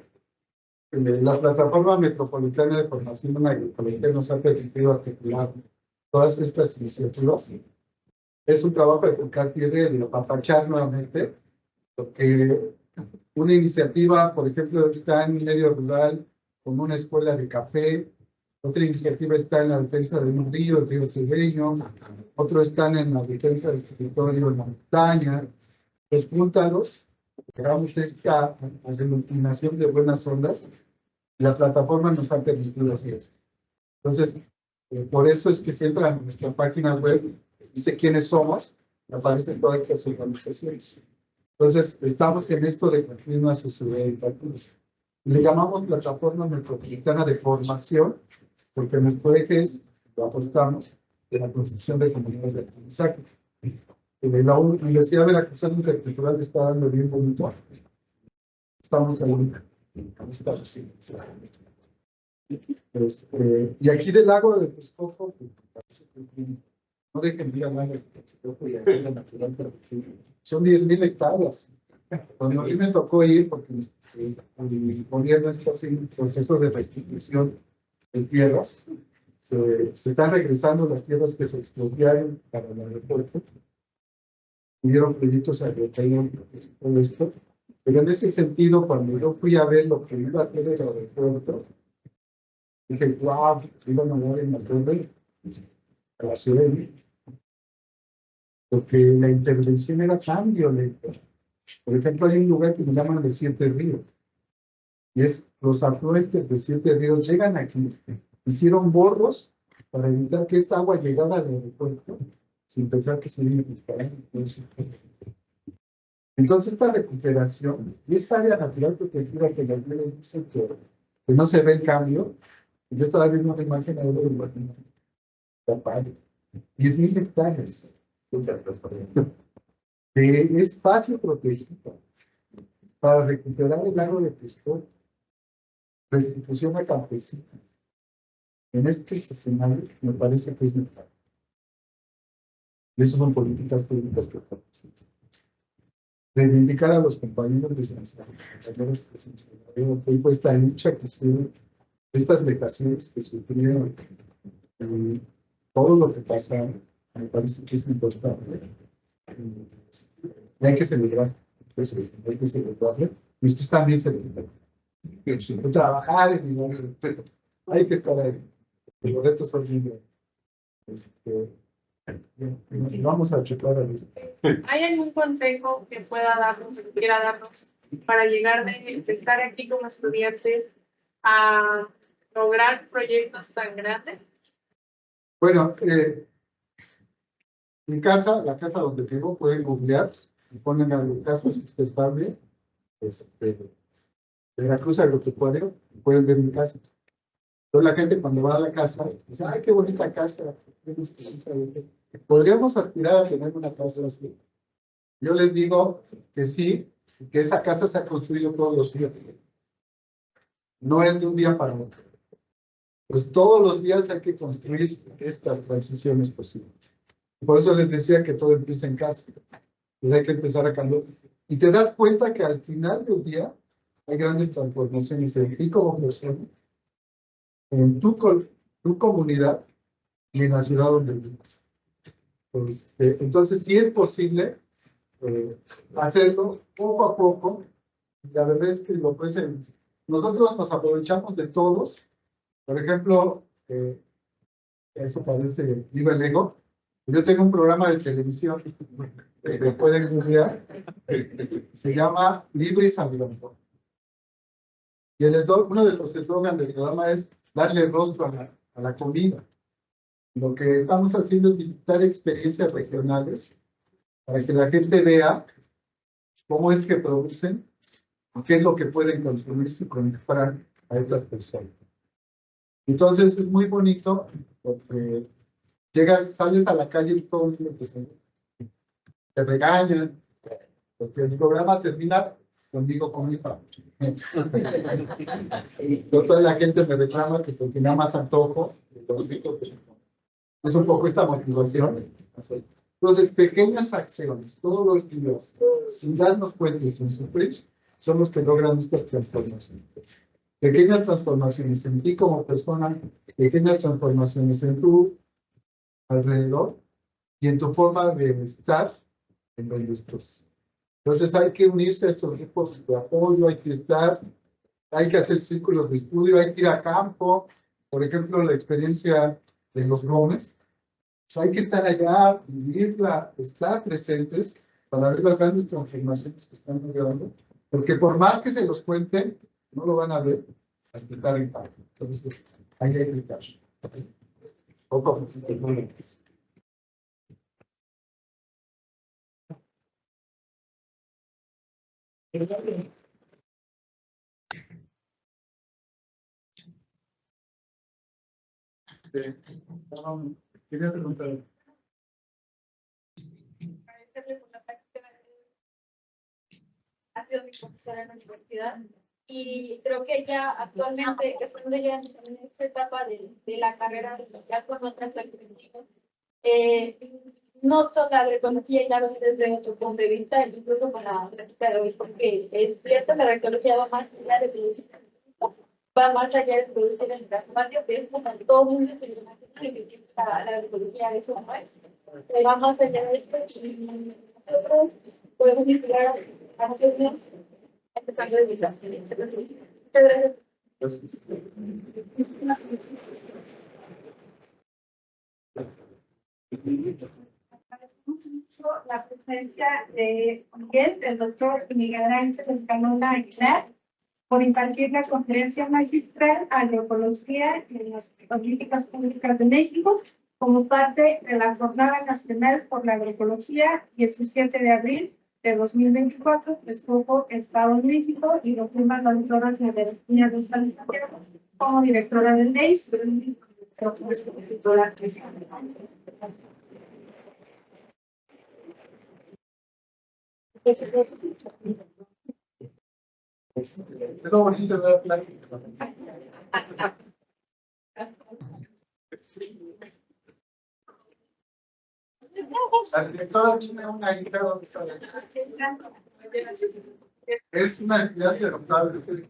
La plataforma metropolitana de formación agroecológica nos ha permitido articular todas estas iniciativas. Es un trabajo de tocar tierra y de apapachar nuevamente, porque una iniciativa, por ejemplo, está en un medio rural con una escuela de café, otra iniciativa está en la defensa de un río, el río Cedeño, otros están en la defensa del territorio en la montaña. Pues júntalos, hagamos esta aglutinación de buenas ondas. La plataforma nos ha permitido hacer eso. Entonces, por eso es que se entra en nuestra página web, dice quiénes somos, y aparecen todas estas organizaciones. Entonces, estamos en esto de continuar sociedad educativa. Le llamamos plataforma metropolitana de formación, porque nuestro eje es, lo apostamos, de la construcción de comunidades de aprendizaje. La Universidad Veracruzana Intercultural está dando bien bonito. Estamos ahí en esta residencia. Y aquí del lago de Texcoco, no dejen de ir al lago de Texcoco y a la natural, pero son 10,000 hectáreas. Cuando a mí me tocó ir, porque el gobierno está haciendo un proceso de restitución de tierras, se están regresando las tierras que se expropiaron para el aeropuerto. Hubieron proyectos agroecológicos y todo esto, pero en ese sentido, cuando yo fui a ver lo que iba a hacer el aeropuerto, dije, wow, iban a dar en la torre a la ciudad de México. Porque la intervención era tan violenta. Por ejemplo, hay un lugar que me llaman los 7 ríos, y es los afluentes de 7 ríos llegan aquí, hicieron borros para evitar que esta agua llegara al aeropuerto, sin pensar que se iba a buscar. Entonces, esta recuperación y esta área natural protegida que las leyes dicen que no se ve el cambio. Yo estaba viendo una imagen ahora de 10,000 hectáreas de espacio protegido para recuperar el lago de Texcoco, restitución a campesinos. En este escenario me parece que es mejor. Y eso son políticas públicas que participan. Reivindicar a los compañeros licenciados, compañeros licenciados, y pues esta lucha que se, estas vejaciones que sufrieron, todo lo que pasaron, me parece que es importante. Y hay que celebrar, eso es, hay que celebrarlo. Y ustedes también celebran. Trabajar en mi hay que estar ahí. Los retos son libres. Vamos a checar ahí. ¿Hay algún consejo que pueda darnos, que quiera darnos, para llegar de estar aquí como estudiantes a lograr proyectos tan grandes? Bueno, mi casa, la casa donde vivo, pueden googlear y ponen a mi casa sustentable, Veracruz Agropecuario, y pueden ver mi casa. Entonces la gente cuando va a la casa dice, ay, qué bonita casa. podríamos aspirar a tener una casa así. Yo les digo que sí, que esa casa se ha construido todos los días. No es de un día para otro. Pues todos los días hay que construir estas transiciones posibles. Por eso les decía que todo empieza en casa. Pues hay que empezar a cambiar. Y te das cuenta que al final del día hay grandes transformaciones en ti como persona, en tu comunidad y en la ciudad donde vives. Pues, entonces, sí es posible hacerlo poco a poco. Y la verdad es que nosotros nos aprovechamos de todos. Por ejemplo, eso parece viva el ego. Yo tengo un programa de televisión que pueden googlear. Se llama Libre y Saludable. Y uno de los eslogans del programa es darle rostro a la comida. Lo que estamos haciendo es visitar experiencias regionales para que la gente vea cómo es que producen y qué es lo que pueden consumir si compran a estas personas. Entonces es muy bonito porque sales a la calle y todo el mundo te regañan, porque el programa termina conmigo con mi papá. Toda la gente me reclama que porque nada más antojo, es un poco esta motivación. Entonces, pequeñas acciones, todos los días, sin darnos cuenta y sin sufrir, son los que logran estas transformaciones. Pequeñas transformaciones en ti como persona, pequeñas transformaciones en tu alrededor y en tu forma de estar en donde estés. Entonces hay que unirse a estos grupos de apoyo, hay que hacer círculos de estudio, hay que ir a campo. Por ejemplo, la experiencia de los Gómez. Pues hay que estar allá, vivirla, estar presentes para ver las grandes transformaciones que están logrando. Porque por más que se los cuenten, no lo van a ver hasta estar en campo. Entonces, ahí hay que estar. Poco a poco. Quería preguntar. Ha sido mi profesora en la universidad y creo que ella actualmente, estando ya en esta etapa de la carrera de social con otras actividades, no solo la agroecología ya lo desde otro punto de vista, incluso con la práctica de hoy, porque es cierto que la agroecología va más allá de producir, va más allá de producir en el espacio, que es como todo el mundo se imagina que la agroecología eso no es, va más allá de esto y nosotros podemos investigar a nosotros mismos empezando desde las experiencias. Muchas gracias. Gracias. La presencia de Miguel, del doctor Miguel Ángel Escalona Aguilar, por impartir la conferencia magistral Agroecología en las políticas públicas de México, como parte de la Jornada Nacional por la Agroecología, 17 de abril de 2024, que estuvo Estado de México, y lo firma la doctora María de Santiago como directora del NEIS. Es lo bonito de la plática. La directora tiene una hija donde sale. Es una entidad notable.